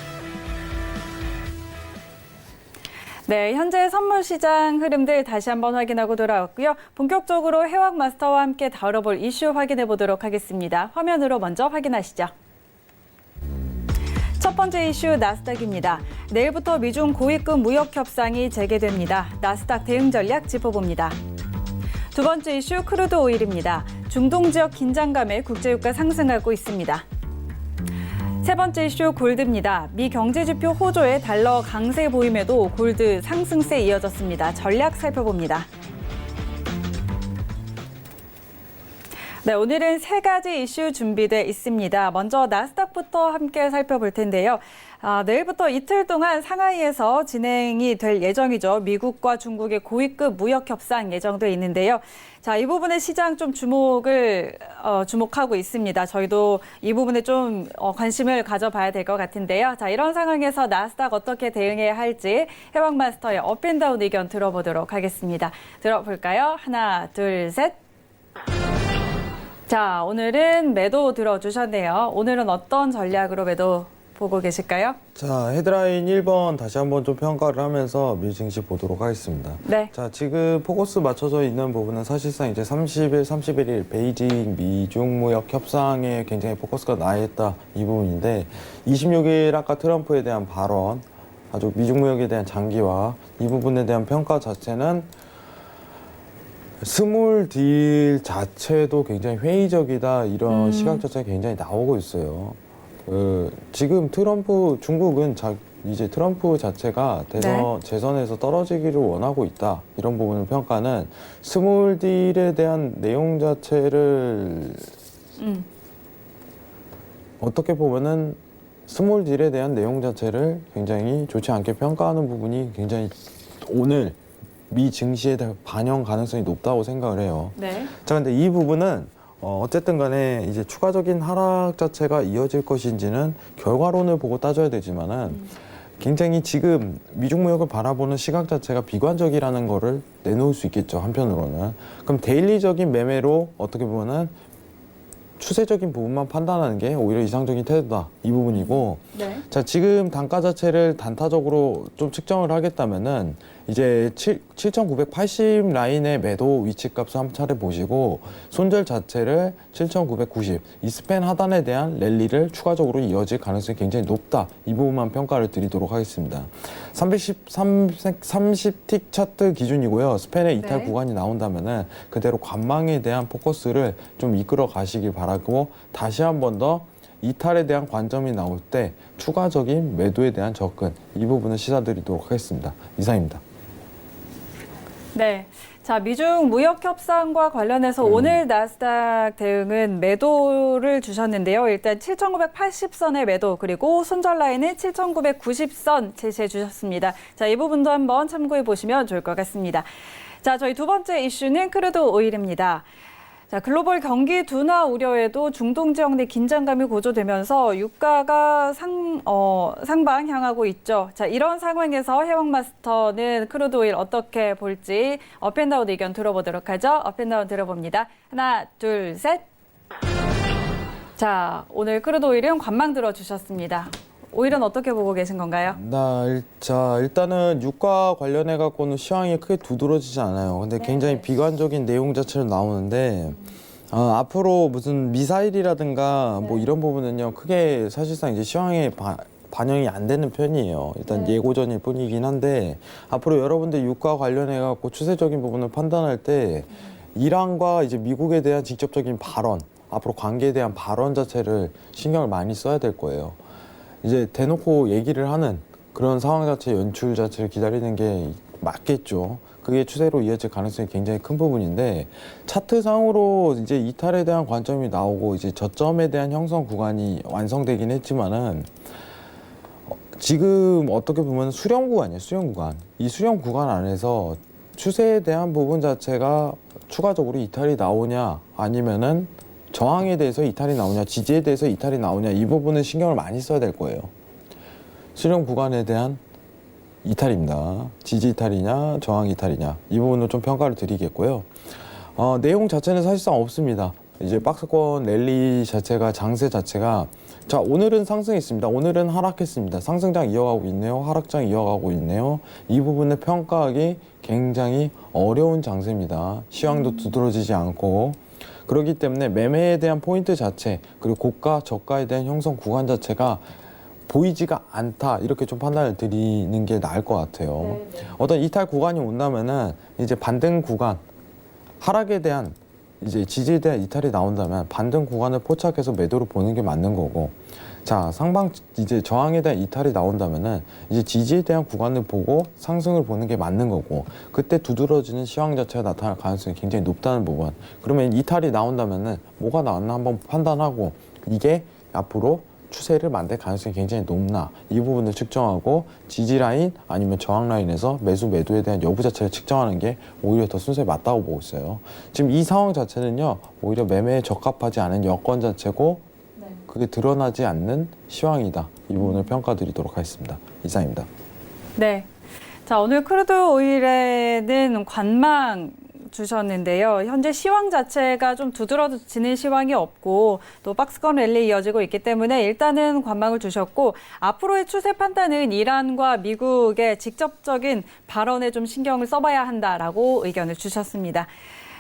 네, 현재 선물 시장 흐름들 다시 한번 확인하고 돌아왔고요. 본격적으로 해왕 마스터와 함께 다뤄볼 이슈 확인해 보도록 하겠습니다. 화면으로 먼저 확인하시죠. 첫 번째 이슈 나스닥입니다. 내일부터 미중 고위급 무역 협상이 재개됩니다. 나스닥 대응 전략 짚어봅니다. 두 번째 이슈 크루드 오일입니다. 중동 지역 긴장감에 국제유가 상승하고 있습니다. 세 번째 이슈 골드입니다. 미 경제지표 호조에 달러 강세 보임에도 골드 상승세 이어졌습니다. 전략 살펴봅니다. 네, 오늘은 세 가지 이슈 준비돼 있습니다. 먼저 나스닥부터 함께 살펴볼 텐데요. 내일부터 이틀 동안 상하이에서 진행이 될 예정이죠. 미국과 중국의 고위급 무역 협상 예정돼 있는데요. 자, 이 부분에 시장 좀 주목하고 있습니다. 저희도 이 부분에 좀 관심을 가져봐야 될 것 같은데요. 자, 이런 상황에서 나스닥 어떻게 대응해야 할지 해왕 마스터의 업앤다운 의견 들어보도록 하겠습니다. 들어볼까요? 하나, 둘, 셋. 자, 오늘은 매도 들어주셨네요. 오늘은 어떤 전략으로 매도 보고 계실까요? 자, 헤드라인 1번 다시 한번 좀 평가를 하면서 미 증시 보도록 하겠습니다. 네. 자, 지금 포커스 맞춰져 있는 부분은 사실상 이제 30일, 31일 베이징 미중 무역 협상에 굉장히 포커스가 나 있다 이 부분인데 26일 아까 트럼프에 대한 발언, 아주 미중 무역에 대한 장기화 이 부분에 대한 평가 자체는 스몰 딜 자체도 굉장히 회의적이다 이런 시각 자체가 굉장히 나오고 있어요. 지금 중국은 이제 트럼프 자체가 재선에서 떨어지기를 원하고 있다. 이런 부분 평가는 스몰 딜에 대한 내용 자체를 어떻게 보면은 스몰 딜에 대한 내용 자체를 굉장히 좋지 않게 평가하는 부분이 굉장히 오늘 미 증시에 반영 가능성이 높다고 생각을 해요. 네. 자, 근데 이 부분은 어쨌든 간에 이제 추가적인 하락 자체가 이어질 것인지는 결과론을 보고 따져야 되지만은 굉장히 지금 미중 무역을 바라보는 시각 자체가 비관적이라는 거를 내놓을 수 있겠죠. 한편으로는. 그럼 데일리적인 매매로 어떻게 보면은 추세적인 부분만 판단하는 게 오히려 이상적인 태도다. 이 부분이고. 네. 자, 지금 단가 자체를 단타적으로 좀 측정을 하겠다면은 이제 7,980 라인의 매도 위치 값을 한 차례 보시고 손절 자체를 7,990 이 스팬 하단에 대한 랠리를 추가적으로 이어질 가능성이 굉장히 높다. 이 부분만 평가를 드리도록 하겠습니다. 30틱 차트 기준이고요. 스팬의 이탈 네. 구간이 나온다면은 그대로 관망에 대한 포커스를 좀 이끌어 가시길 바라고 다시 한 번 더 이탈에 대한 관점이 나올 때 추가적인 매도에 대한 접근 이 부분을 시사드리도록 하겠습니다. 이상입니다. 네. 자, 미중 무역 협상과 관련해서 오늘 나스닥 대응은 매도를 주셨는데요. 일단 7,980선의 매도 그리고 손절 라인은 7,990선 제시해 주셨습니다. 자, 이 부분도 한번 참고해 보시면 좋을 것 같습니다. 자, 저희 두 번째 이슈는 크루드 오일입니다. 자, 글로벌 경기 둔화 우려에도 중동 지역 내 긴장감이 고조되면서 유가가 상방 향하고 있죠. 자, 이런 상황에서 해왕 마스터는 크루드 오일 어떻게 볼지 업앤다운 의견 들어보도록 하죠. 업앤다운 들어봅니다. 하나, 둘, 셋. 자, 오늘 크루드 오일은 관망 들어주셨습니다. 오일은 어떻게 보고 계신 건가요? 일단은 유가 관련해 갖고는 시황이 크게 두드러지지 않아요. 근데 굉장히 비관적인 내용 자체로 나오는데 앞으로 무슨 미사일이라든가 뭐 이런 부분은요 크게 사실상 이제 시황에 반영이 안 되는 편이에요. 일단 예고전일 뿐이긴 한데 앞으로 여러분들 유가 관련해 갖고 추세적인 부분을 판단할 때 이란과 이제 미국에 대한 직접적인 발언, 앞으로 관계에 대한 발언 자체를 신경을 많이 써야 될 거예요. 이제 대놓고 얘기를 하는 그런 상황 자체, 연출 자체를 기다리는 게 맞겠죠. 그게 추세로 이어질 가능성이 굉장히 큰 부분인데 차트상으로 이제 이탈에 대한 관점이 나오고 이제 저점에 대한 형성 구간이 완성되긴 했지만은 지금 어떻게 보면 수렴 구간이에요. 수렴 구간. 이 수렴 구간 안에서 추세에 대한 부분 자체가 추가적으로 이탈이 나오냐 아니면은 저항에 대해서 이탈이 나오냐 지지에 대해서 이탈이 나오냐 이 부분은 신경을 많이 써야 될 거예요. 수렴 구간에 대한 이탈입니다. 지지 이탈이냐 저항 이탈이냐 이 부분을 좀 평가를 드리겠고요. 내용 자체는 사실상 없습니다. 이제 박스권 랠리 자체가 장세 자체가 자 오늘은 상승했습니다. 오늘은 하락했습니다. 상승장 이어가고 있네요. 하락장 이어가고 있네요. 이 부분을 평가하기 굉장히 어려운 장세입니다. 시황도 두드러지지 않고 그렇기 때문에 매매에 대한 포인트 자체 그리고 고가 저가에 대한 형성 구간 자체가 보이지가 않다 이렇게 좀 판단을 드리는 게 나을 것 같아요. 어떤 이탈 구간이 온다면은 이제 반등 구간 하락에 대한 이제 지지에 대한 이탈이 나온다면 반등 구간을 포착해서 매도를 보는 게 맞는 거고 자 상방 이제 저항에 대한 이탈이 나온다면은 이제 지지에 대한 구간을 보고 상승을 보는 게 맞는 거고 그때 두드러지는 시황 자체가 나타날 가능성이 굉장히 높다는 부분. 그러면 이탈이 나온다면은 뭐가 나왔나 한번 판단하고 이게 앞으로 추세를 만들 가능성이 굉장히 높나 이 부분을 측정하고 지지 라인 아니면 저항 라인에서 매도에 대한 여부 자체를 측정하는 게 오히려 더 순서에 맞다고 보고 있어요. 지금 이 상황 자체는요 오히려 매매에 적합하지 않은 여건 자체고 그게 드러나지 않는 시황이다. 이 부분을 평가드리도록 하겠습니다. 이상입니다. 네. 자, 오늘 크루드 오일에는 관망 주셨는데요. 현재 시황 자체가 좀 두드러지는 시황이 없고 또 박스권 랠리 이어지고 있기 때문에 일단은 관망을 주셨고 앞으로의 추세 판단은 이란과 미국의 직접적인 발언에 좀 신경을 써봐야 한다라고 의견을 주셨습니다.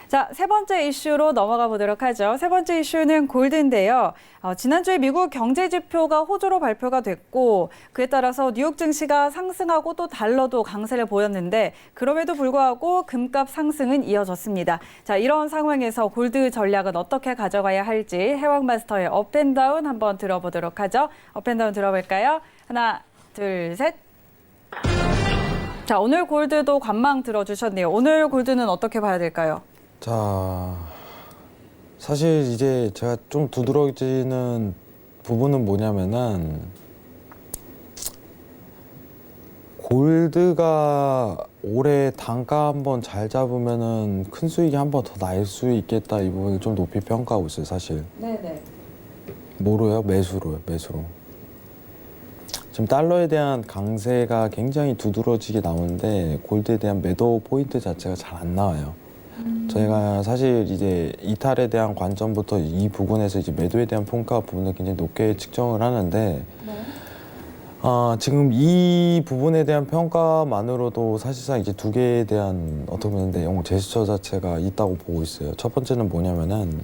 자, 세 번째 이슈로 넘어가 보도록 하죠. 세 번째 이슈는 골드인데요. 지난주에 미국 경제 지표가 호조로 발표가 됐고 그에 따라서 뉴욕 증시가 상승하고 또 달러도 강세를 보였는데 그럼에도 불구하고 금값 상승은 이어졌습니다. 자, 이런 상황에서 골드 전략은 어떻게 가져가야 할지 해왕마스터의 업앤다운 한번 들어보도록 하죠. 업앤다운 들어볼까요? 하나, 둘, 셋. 자, 오늘 골드도 관망 들어주셨네요. 오늘 골드는 어떻게 봐야 될까요? 자, 사실 이제 제가 좀 두드러지는 부분은 뭐냐면은 골드가 올해 단가 한번 잘 잡으면은 큰 수익이 한번 더 날 수 있겠다 이 부분을 좀 높이 평가하고 있어요, 사실. 네네. 뭐로요? 매수로요, 매수로. 지금 달러에 대한 강세가 굉장히 두드러지게 나오는데 골드에 대한 매도 포인트 자체가 잘 안 나와요. 저희가 사실 이제 이탈에 대한 관점부터 이 부분에서 이제 매도에 대한 평가 부분을 굉장히 높게 측정을 하는데 지금 이 부분에 대한 평가만으로도 사실상 이제 두 개에 대한 어떻게 보면 내용 제스처 자체가 있다고 보고 있어요. 첫 번째는 뭐냐면은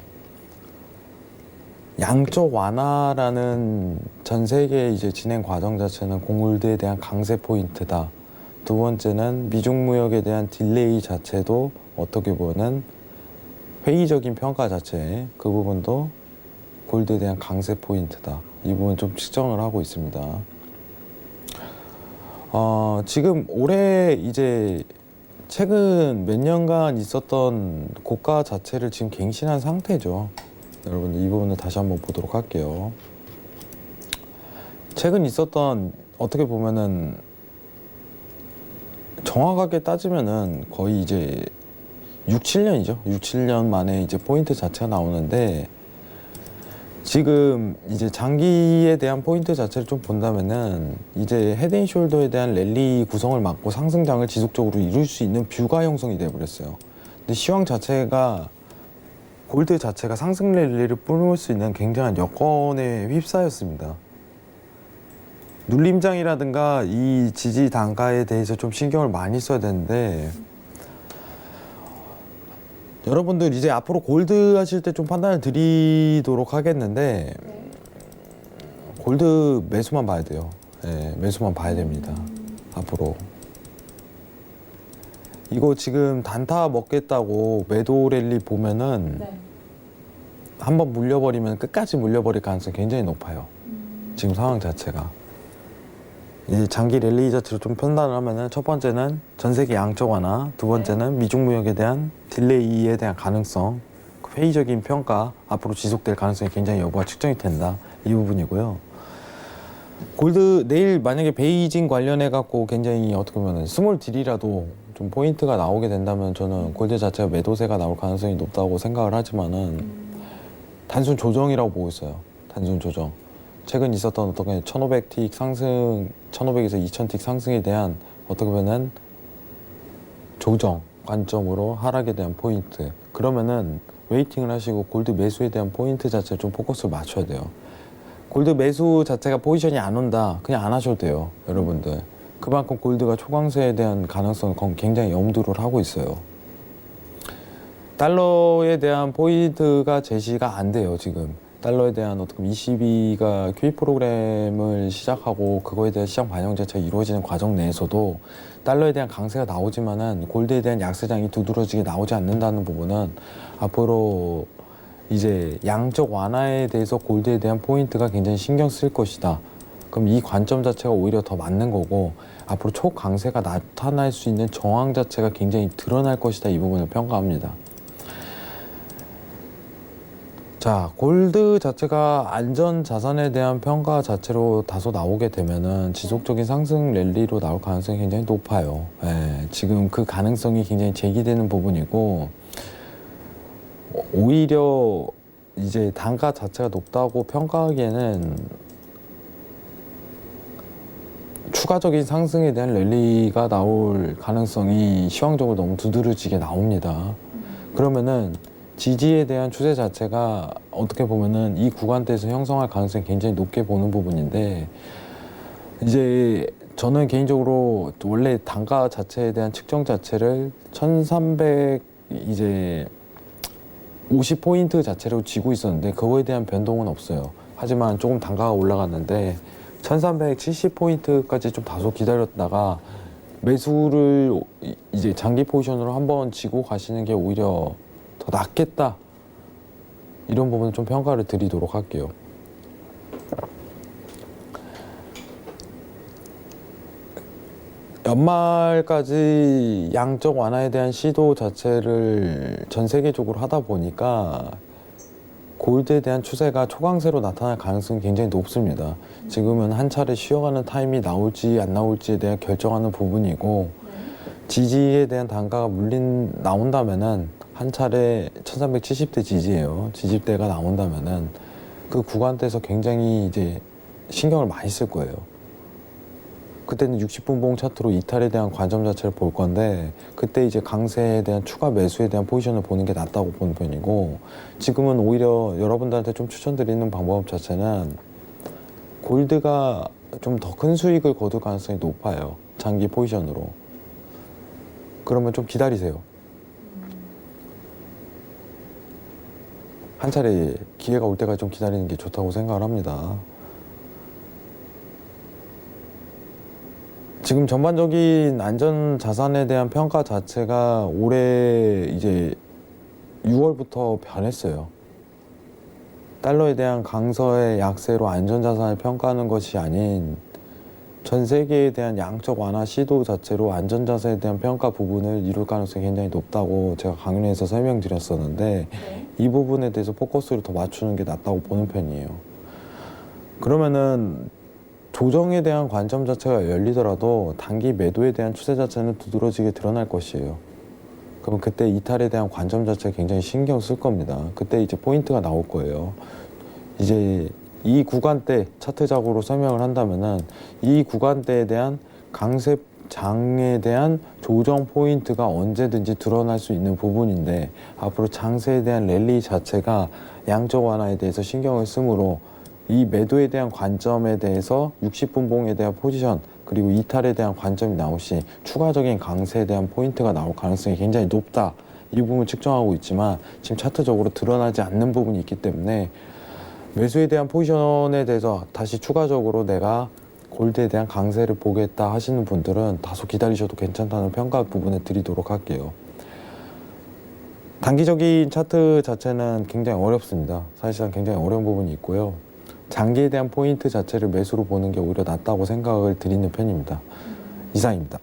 양적 완화라는 전 세계 이제 진행 과정 자체는 골드에 대한 강세 포인트다. 두 번째는 미중 무역에 대한 딜레이 자체도 어떻게 보면 회의적인 평가 자체 그 부분도 골드에 대한 강세 포인트다. 이 부분 좀 측정을 하고 있습니다. 지금 올해 이제 최근 몇 년간 있었던 고가 자체를 지금 갱신한 상태죠. 여러분 이 부분을 다시 한번 보도록 할게요. 최근 있었던 어떻게 보면은 정확하게 따지면은 거의 이제 6, 7년이죠. 6, 7년 만에 이제 포인트 자체가 나오는데 지금 이제 장기에 대한 포인트 자체를 좀 본다면은 이제 헤드앤숄더에 대한 랠리 구성을 막고 상승장을 지속적으로 이룰 수 있는 뷰가 형성이 돼버렸어요. 근데 시황 자체가 골드 자체가 상승 랠리를 뿜을 수 있는 굉장한 여건에 휩싸였습니다. 눌림장이라든가 이 지지 단가에 대해서 좀 신경을 많이 써야 되는데 여러분들 이제 앞으로 골드 하실 때 좀 판단을 드리도록 하겠는데 골드 매수만 봐야 돼요. 예, 매수만 봐야 됩니다. 앞으로. 이거 지금 단타 먹겠다고 매도 랠리 보면은 한번 물려버리면 끝까지 물려버릴 가능성이 굉장히 높아요. 지금 상황 자체가. 이 장기 랠리 자체로 좀 판단을 하면은 첫 번째는 전 세계 양적 완화, 두 번째는 미중 무역에 대한 딜레이에 대한 가능성, 회의적인 평가, 앞으로 지속될 가능성이 굉장히 여부가 측정이 된다. 이 부분이고요. 골드 내일 만약에 베이징 관련해 갖고 굉장히 어떻게 보면 스몰 딜이라도 좀 포인트가 나오게 된다면 저는 골드 자체가 매도세가 나올 가능성이 높다고 생각을 하지만은 단순 조정이라고 보고 있어요. 단순 조정. 최근 있었던 어떻게 1500틱 상승, 1500에서 2000틱 상승에 대한 어떻게 보면 조정 관점으로 하락에 대한 포인트. 그러면은 웨이팅을 하시고 골드 매수에 대한 포인트 자체를 좀 포커스를 맞춰야 돼요. 골드 매수 자체가 포지션이 안 온다. 그냥 안 하셔도 돼요. 여러분들. 그만큼 골드가 초강세에 대한 가능성을 굉장히 염두를 하고 있어요. 달러에 대한 포인트가 제시가 안 돼요, 지금. 달러에 대한 어떻게 22가 QE 프로그램을 시작하고 그거에 대한 시장 반영 자체가 이루어지는 과정 내에서도 달러에 대한 강세가 나오지만은 골드에 대한 약세장이 두드러지게 나오지 않는다는 부분은 앞으로 이제 양적 완화에 대해서 골드에 대한 포인트가 굉장히 신경 쓸 것이다. 그럼 이 관점 자체가 오히려 더 맞는 거고 앞으로 초강세가 나타날 수 있는 정황 자체가 굉장히 드러날 것이다. 이 부분을 평가합니다. 자, 골드 자체가 안전 자산에 대한 평가 자체로 다소 나오게 되면은 지속적인 상승 랠리로 나올 가능성이 굉장히 높아요. 예, 지금 그 가능성이 굉장히 제기되는 부분이고 오히려 이제 단가 자체가 높다고 평가하기에는 추가적인 상승에 대한 랠리가 나올 가능성이 시황적으로 너무 두드러지게 나옵니다. 그러면은 지지에 대한 추세 자체가 어떻게 보면은 이 구간대에서 형성할 가능성이 굉장히 높게 보는 부분인데 이제 저는 개인적으로 원래 단가 자체에 대한 측정 자체를 1300 이제 50포인트 자체로 쥐고 있었는데 그거에 대한 변동은 없어요. 하지만 조금 단가가 올라갔는데 1370포인트까지 좀 다소 기다렸다가 매수를 이제 장기 포지션으로 한번 쥐고 가시는 게 오히려 더 낫겠다. 이런 부분은 좀 평가를 드리도록 할게요. 연말까지 양적 완화에 대한 시도 자체를 전 세계적으로 하다 보니까 골드에 대한 추세가 초강세로 나타날 가능성이 굉장히 높습니다. 지금은 한 차례 쉬어가는 타임이 나올지 안 나올지에 대한 결정하는 부분이고 지지에 대한 단가가 나온다면은 한 차례 1370대 지지예요. 지지대가 나온다면은 그 구간대에서 굉장히 이제 신경을 많이 쓸 거예요. 그때는 60분 봉 차트로 이탈에 대한 관점 자체를 볼 건데 그때 이제 강세에 대한 추가 매수에 대한 포지션을 보는 게 낫다고 보는 편이고 지금은 오히려 여러분들한테 좀 추천드리는 방법 자체는 골드가 좀 더 큰 수익을 거둘 가능성이 높아요. 장기 포지션으로. 그러면 좀 기다리세요. 한 차례 기회가 올 때까지 좀 기다리는 게 좋다고 생각을 합니다. 지금 전반적인 안전 자산에 대한 평가 자체가 올해 이제 6월부터 변했어요. 달러에 대한 강서의 약세로 안전 자산을 평가하는 것이 아닌 전 세계에 대한 양적 완화 시도 자체로 안전 자산에 대한 평가 부분을 이룰 가능성이 굉장히 높다고 제가 강연에서 설명드렸었는데 이 부분에 대해서 포커스를 더 맞추는 게 낫다고 보는 편이에요. 그러면은 조정에 대한 관점 자체가 열리더라도 단기 매도에 대한 추세 자체는 두드러지게 드러날 것이에요. 그럼 그때 이탈에 대한 관점 자체가 굉장히 신경 쓸 겁니다. 그때 이제 포인트가 나올 거예요. 이제 이 구간대 차트적으로 설명을 한다면은 이 구간대에 대한 강세장에 대한 조정 포인트가 언제든지 드러날 수 있는 부분인데 앞으로 장세에 대한 랠리 자체가 양적 완화에 대해서 신경을 쓰므로 이 매도에 대한 관점에 대해서 60분 봉에 대한 포지션 그리고 이탈에 대한 관점이 나올 시 추가적인 강세에 대한 포인트가 나올 가능성이 굉장히 높다. 이 부분을 측정하고 있지만 지금 차트적으로 드러나지 않는 부분이 있기 때문에 매수에 대한 포지션에 대해서 다시 추가적으로 내가 골드에 대한 강세를 보겠다 하시는 분들은 다소 기다리셔도 괜찮다는 평가 부분에 드리도록 할게요. 단기적인 차트 자체는 굉장히 어렵습니다. 사실상 굉장히 어려운 부분이 있고요. 장기에 대한 포인트 자체를 매수로 보는 게 오히려 낫다고 생각을 드리는 편입니다. 이상입니다.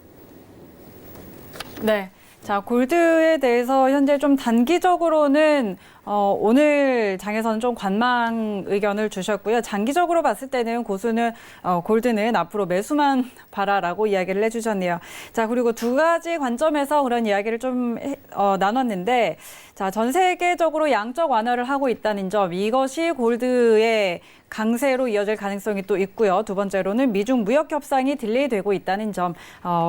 네. 자, 골드에 대해서 현재 좀 단기적으로는 오늘 장에서는 좀 관망 의견을 주셨고요. 장기적으로 봤을 때는 골드는 앞으로 매수만 봐라라고 이야기를 해주셨네요. 자, 그리고 두 가지 관점에서 그런 이야기를 좀 나눴는데, 자, 전 세계적으로 양적 완화를 하고 있다는 점, 이것이 골드의 강세로 이어질 가능성이 또 있고요. 두 번째로는 미중 무역 협상이 딜레이되고 있다는 점,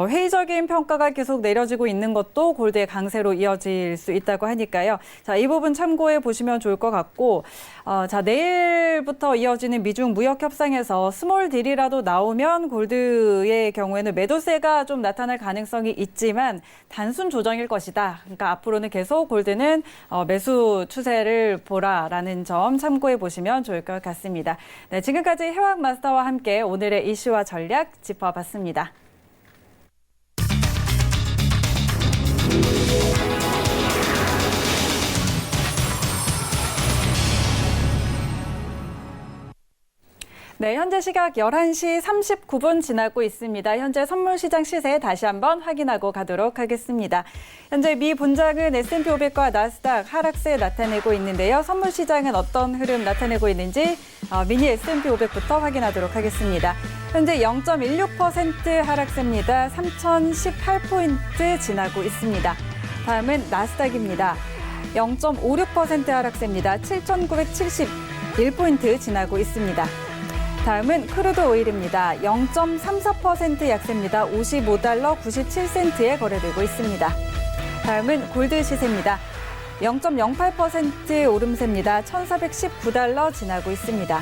회의적인 평가가 계속 내려지고 있는 것도 골드의 강세로 이어질 수 있다고 하니까요. 자, 이 부분 참고해 보시면 좋을 것 같고, 자, 내일부터 이어지는 미중 무역 협상에서 스몰 딜이라도 나오면 골드의 경우에는 매도세가 좀 나타날 가능성이 있지만 단순 조정일 것이다. 그러니까 앞으로는 계속 골드는 매수 추세를 보라라는 점 참고해 보시면 좋을 것 같습니다. 네, 지금까지 해왕 마스터와 함께 오늘의 이슈와 전략 짚어봤습니다. 네, 현재 시각 11시 39분 지나고 있습니다. 현재 선물시장 시세 다시 한번 확인하고 가도록 하겠습니다. 현재 미 본장은 S&P 500과 나스닥 하락세 나타내고 있는데요. 선물시장은 어떤 흐름 나타내고 있는지 미니 S&P 500부터 확인하도록 하겠습니다. 현재 0.16% 하락세입니다. 3,018포인트 지나고 있습니다. 다음은 나스닥입니다. 0.56% 하락세입니다. 7,971포인트 지나고 있습니다. 다음은 크루드 오일입니다. 0.34% 약세입니다. 55달러 97센트에 거래되고 있습니다. 다음은 골드 시세입니다. 0.08% 오름세입니다. 1,419달러 지나고 있습니다.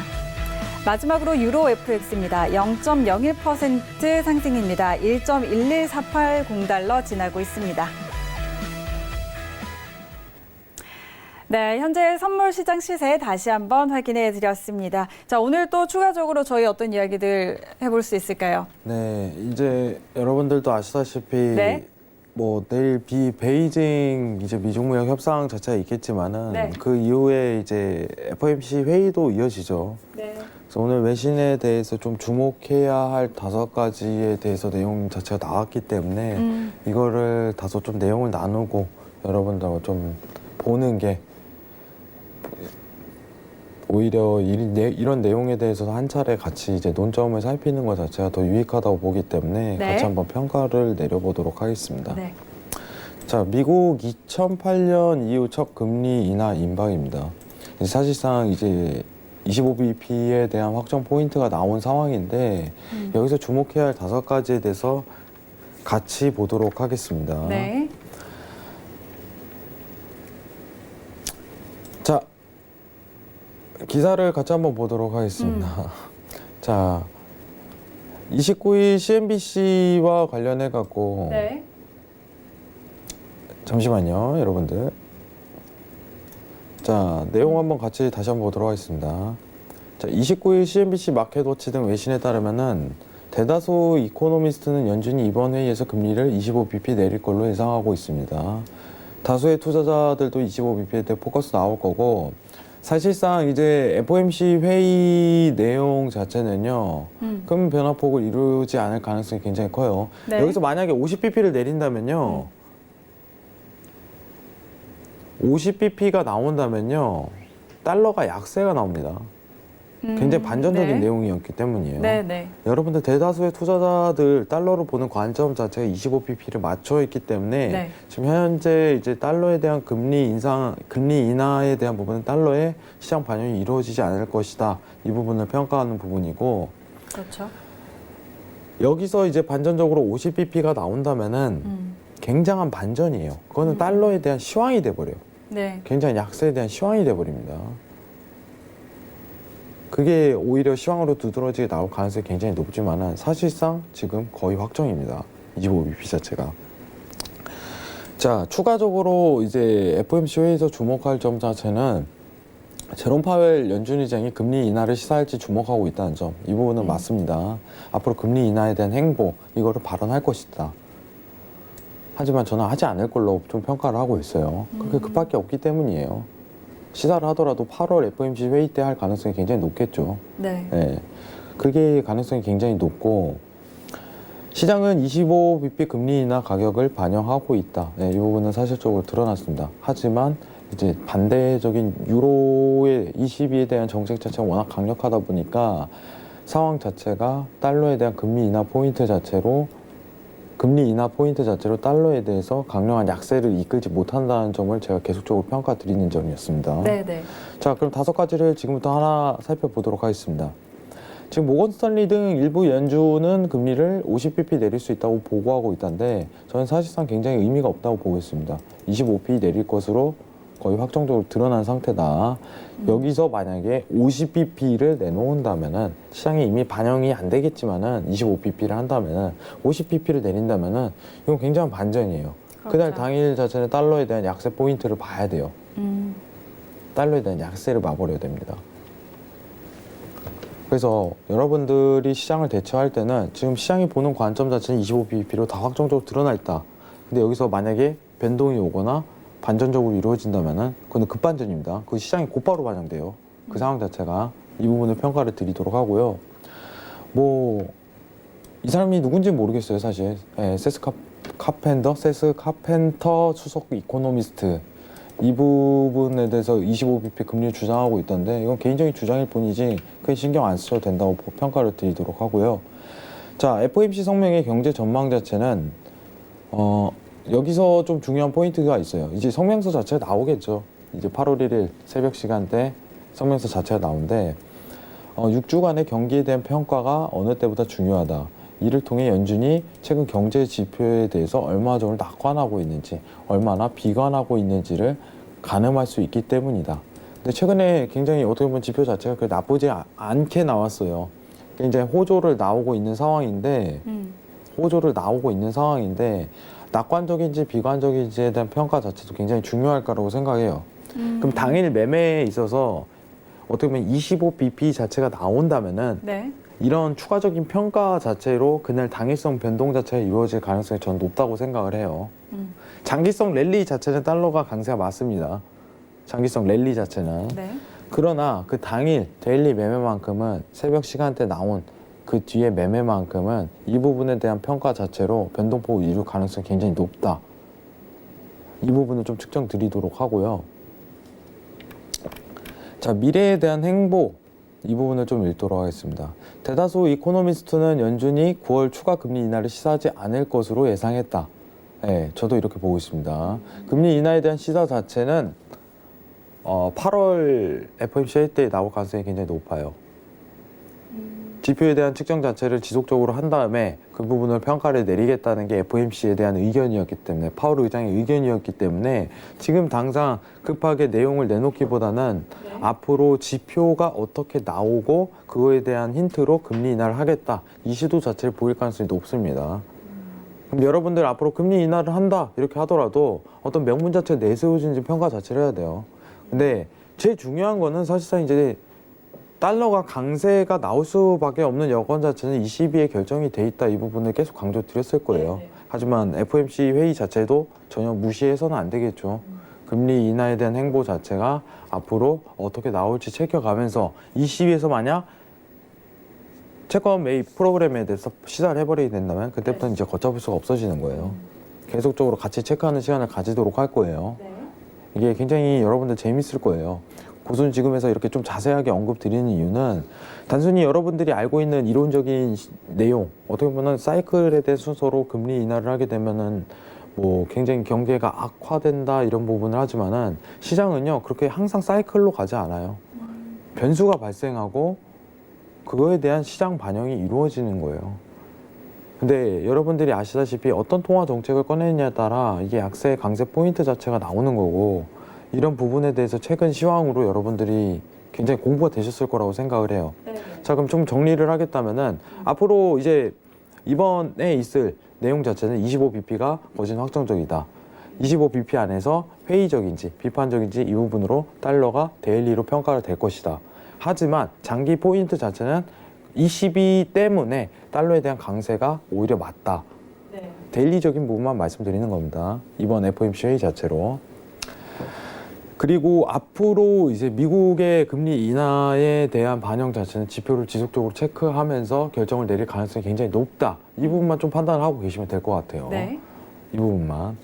마지막으로 유로 FX입니다. 0.01% 상승입니다. 1.11480달러 지나고 있습니다. 네, 현재 선물 시장 시세 다시 한번 확인해 드렸습니다. 자, 오늘 또 추가적으로 저희 어떤 이야기들 해볼 수 있을까요? 네, 이제 여러분들도 아시다시피 네. 뭐 내일 베이징 이제 미중무역 협상 자체가 있겠지만은 네. 그 이후에 이제 FOMC 회의도 이어지죠. 네. 그래서 오늘 외신에 대해서 좀 주목해야 할 5가지에 대해서 내용 자체가 나왔기 때문에 이거를 다소 좀 내용을 나누고 여러분들하고 좀 보는 게 오히려 이런 내용에 대해서 한 차례 같이 이제 논점을 살피는 것 자체가 더 유익하다고 보기 때문에 네. 같이 한번 평가를 내려보도록 하겠습니다. 네. 자, 미국 2008년 이후 첫 금리 인하 임박입니다. 사실상 이제 25bp에 대한 확정 포인트가 나온 상황인데 여기서 주목해야 할 5가지에 대해서 같이 보도록 하겠습니다. 네. 자, 기사를 같이 한번 보도록 하겠습니다. 자, 29일 CNBC와 관련해 갖고 네. 잠시만요, 여러분들. 자, 내용 한번 같이 다시 한번 보도록 하겠습니다. 자, 29일 CNBC 마켓워치 등 외신에 따르면은 대다수 이코노미스트는 연준이 이번 회의에서 금리를 25bp 내릴 걸로 예상하고 있습니다. 다수의 투자자들도 25bp에 대해 포커스 나올 거고, 사실상 이제 FOMC 회의 내용 자체는요, 큰 변화폭을 이루지 않을 가능성이 굉장히 커요. 네. 여기서 만약에 50bp를 내린다면요, 50bp가 나온다면요, 달러가 약세가 나옵니다. 굉장히 반전적인 네. 내용이었기 때문이에요. 네, 네. 여러분들 대다수의 투자자들 달러로 보는 관점 자체가 25bp를 맞춰 있기 때문에 네. 지금 현재 이제 달러에 대한 금리 인하에 대한 부분은 달러의 시장 반영이 이루어지지 않을 것이다. 이 부분을 평가하는 부분이고, 그렇죠. 여기서 이제 반전적으로 50bp가 나온다면은 굉장한 반전이에요. 그거는 달러에 대한 시황이 돼버려요. 네. 굉장히 약세에 대한 시황이 돼버립니다. 그게 오히려 시황으로 두드러지게 나올 가능성이 굉장히 높지만은 사실상 지금 거의 확정입니다. 25bp 자체가. 자, 추가적으로 이제 FOMC 회의에서 주목할 점 자체는 제롬 파웰 연준 의장이 금리 인하를 시사할지 주목하고 있다는 점, 이 부분은 맞습니다. 앞으로 금리 인하에 대한 행보, 이거를 발언할 것이다. 하지만 저는 하지 않을 걸로 좀 평가를 하고 있어요. 그렇게 급할 게 없기 때문이에요. 시사를 하더라도 8월 FOMC 회의 때 할 가능성이 굉장히 높겠죠. 네. 네. 그게 가능성이 굉장히 높고, 시장은 25bp 금리 인하 가격을 반영하고 있다. 네, 이 부분은 사실적으로 드러났습니다. 하지만 이제 반대적인 유로의 ECB에 대한 정책 자체가 워낙 강력하다 보니까 상황 자체가 달러에 대한 금리 인하 포인트 자체로 달러에 대해서 강력한 약세를 이끌지 못한다는 점을 제가 계속적으로 평가드리는 점이었습니다. 네, 네. 자, 그럼 5가지를 지금부터 하나 살펴보도록 하겠습니다. 지금 모건 스탠리 등 일부 연준은 금리를 50bp 내릴 수 있다고 보고하고 있다는데, 저는 사실상 굉장히 의미가 없다고 보고 있습니다. 25bp 내릴 것으로 거의 확정적으로 드러난 상태다. 여기서 만약에 50bp를 내놓는다면은, 시장에 이미 반영이 안 되겠지만은 25bp를 한다면은, 50bp를 내린다면은 이건 굉장한 반전이에요. 그렇죠. 그날 당일 자체는 달러에 대한 약세 포인트를 봐야 돼요. 달러에 대한 약세를 봐버려야 됩니다. 그래서 여러분들이 시장을 대처할 때는 지금 시장이 보는 관점 자체는 25bp로 다 확정적으로 드러나 있다. 근데 여기서 만약에 변동이 오거나 반전적으로 이루어진다면은 그건 급반전입니다. 그 시장이 곧바로 반영돼요. 그 상황 자체가. 이 부분을 평가를 드리도록 하고요. 뭐 이 사람이 누군지 모르겠어요, 사실. 네, 세스 카펜터 수석 이코노미스트, 이 부분에 대해서 25bp 금리를 주장하고 있던데, 이건 개인적인 주장일 뿐이지 크게 신경 안 쓰셔도 된다고 평가를 드리도록 하고요. 자, FOMC 성명의 경제 전망 자체는 여기서 좀 중요한 포인트가 있어요. 이제 성명서 자체가 나오겠죠. 이제 8월 1일 새벽 시간대 성명서 자체가 나오는데, 6주간의 경기에 대한 평가가 어느 때보다 중요하다. 이를 통해 연준이 최근 경제 지표에 대해서 얼마 정도 낙관하고 있는지, 얼마나 비관하고 있는지를 가늠할 수 있기 때문이다. 근데 최근에 굉장히 어떻게 보면 지표 자체가 그렇게 나쁘지 않게 나왔어요. 굉장히 호조를 나오고 있는 상황인데, 낙관적인지 비관적인지에 대한 평가 자체도 굉장히 중요할 거라고 생각해요. 그럼 당일 매매에 있어서 어떻게 보면 25bp 자체가 나온다면은, 네. 이런 추가적인 평가 자체로 그날 당일성 변동 자체가 이루어질 가능성이 저는 높다고 생각을 해요. 장기성 랠리 자체는 달러가 강세가 맞습니다. 장기성 랠리 자체는. 네. 그러나 그 당일 데일리 매매만큼은, 새벽 시간대 나온 그 뒤에 매매만큼은 이 부분에 대한 평가 자체로 변동폭을 이룰 가능성이 굉장히 높다. 이 부분을 좀 측정 드리도록 하고요. 자, 미래에 대한 행보, 이 부분을 좀 읽도록 하겠습니다. 대다수 이코노미스트는 연준이 9월 추가 금리 인하를 시사하지 않을 것으로 예상했다. 네, 저도 이렇게 보고 있습니다. 금리 인하에 대한 시사 자체는 8월 FOMC 회의 때 나올 가능성이 굉장히 높아요. 지표에 대한 측정 자체를 지속적으로 한 다음에 그 부분을 평가를 내리겠다는 게 FOMC에 대한 의견이었기 때문에, 파월 의장의 의견이었기 때문에 지금 당장 급하게 내용을 내놓기보다는 앞으로 지표가 어떻게 나오고 그거에 대한 힌트로 금리 인하를 하겠다, 이 시도 자체를 보일 가능성이 높습니다. 그럼 여러분들 앞으로 금리 인하를 한다 이렇게 하더라도 어떤 명분 자체가 내세워진지 평가 자체를 해야 돼요. 근데 제일 중요한 거는 사실상 이제 달러가 강세가 나올 수밖에 없는 여건 자체는 ECB에 결정이 돼 있다, 이 부분을 계속 강조드렸을 거예요. 하지만 FOMC 회의 자체도 전혀 무시해서는 안 되겠죠. 금리 인하에 대한 행보 자체가 앞으로 어떻게 나올지 체크가면서 ECB에서 만약 채권 매입 프로그램에 대해서 시사를 해버리게 된다면 그때부터는 이제 걷잡을 수가 없어지는 거예요. 계속적으로 같이 체크하는 시간을 가지도록 할 거예요. 이게 굉장히 여러분들 재밌을 거예요. 고순 지금에서 이렇게 좀 자세하게 언급 드리는 이유는 단순히 여러분들이 알고 있는 이론적인 내용, 어떻게 보면 사이클에 대한 순서로 금리 인하를 하게 되면은 뭐 굉장히 경제가 악화된다 이런 부분을 하지만은, 시장은요 그렇게 항상 사이클로 가지 않아요. 변수가 발생하고 그거에 대한 시장 반영이 이루어지는 거예요. 근데 여러분들이 아시다시피 어떤 통화 정책을 꺼내느냐에 따라 이게 약세 강세 포인트 자체가 나오는 거고, 이런 부분에 대해서 최근 시황으로 여러분들이 굉장히 공부가 되셨을 거라고 생각을 해요. 자, 그럼 좀 정리를 하겠다면은 앞으로 이제 이번에 있을 내용 자체는 25bp가 거진 확정적이다. 25bp 안에서 회의적인지 비판적인지 이 부분으로 달러가 데일리로 평가가 될 것이다. 하지만 장기 포인트 자체는 ECB 때문에 달러에 대한 강세가 오히려 맞다. 네. 데일리적인 부분만 말씀드리는 겁니다. 이번 FOMC 회의 자체로. 그리고 앞으로 이제 미국의 금리 인하에 대한 반영 자체는 지표를 지속적으로 체크하면서 결정을 내릴 가능성이 굉장히 높다. 이 부분만 좀 판단을 하고 계시면 될 것 같아요. 네. 이 부분만.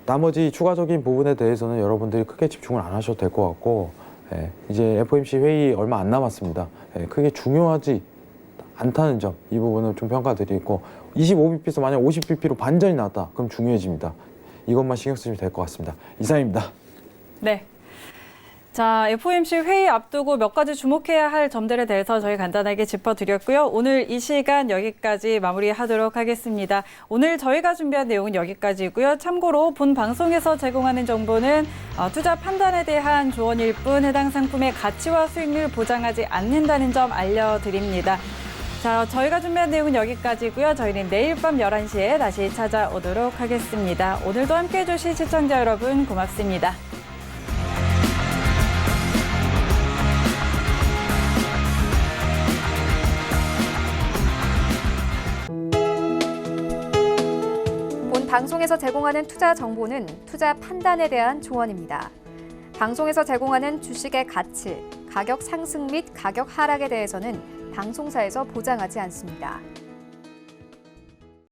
나머지 추가적인 부분에 대해서는 여러분들이 크게 집중을 안 하셔도 될 것 같고, 예, 이제 FOMC 회의 얼마 안 남았습니다. 예, 크게 중요하지 않다는 점, 이 부분을 좀 평가드리고, 25bp에서 만약 50bp로 반전이 나왔다, 그럼 중요해집니다. 이것만 신경 쓰시면 될 것 같습니다. 이상입니다. 네. 자, FOMC 회의 앞두고 몇 가지 주목해야 할 점들에 대해서 저희 간단하게 짚어드렸고요. 오늘 이 시간 여기까지 마무리하도록 하겠습니다. 오늘 저희가 준비한 내용은 여기까지고요. 참고로 본 방송에서 제공하는 정보는 투자 판단에 대한 조언일 뿐 해당 상품의 가치와 수익률 보장하지 않는다는 점 알려드립니다. 자, 저희가 준비한 내용은 여기까지고요. 저희는 내일 밤 11시에 다시 찾아오도록 하겠습니다. 오늘도 함께해 주신 시청자 여러분 고맙습니다. 본 방송에서 제공하는 투자 정보는 투자 판단에 대한 조언입니다. 방송에서 제공하는 주식의 가치, 가격 상승 및 가격 하락에 대해서는 방송사에서 보장하지 않습니다.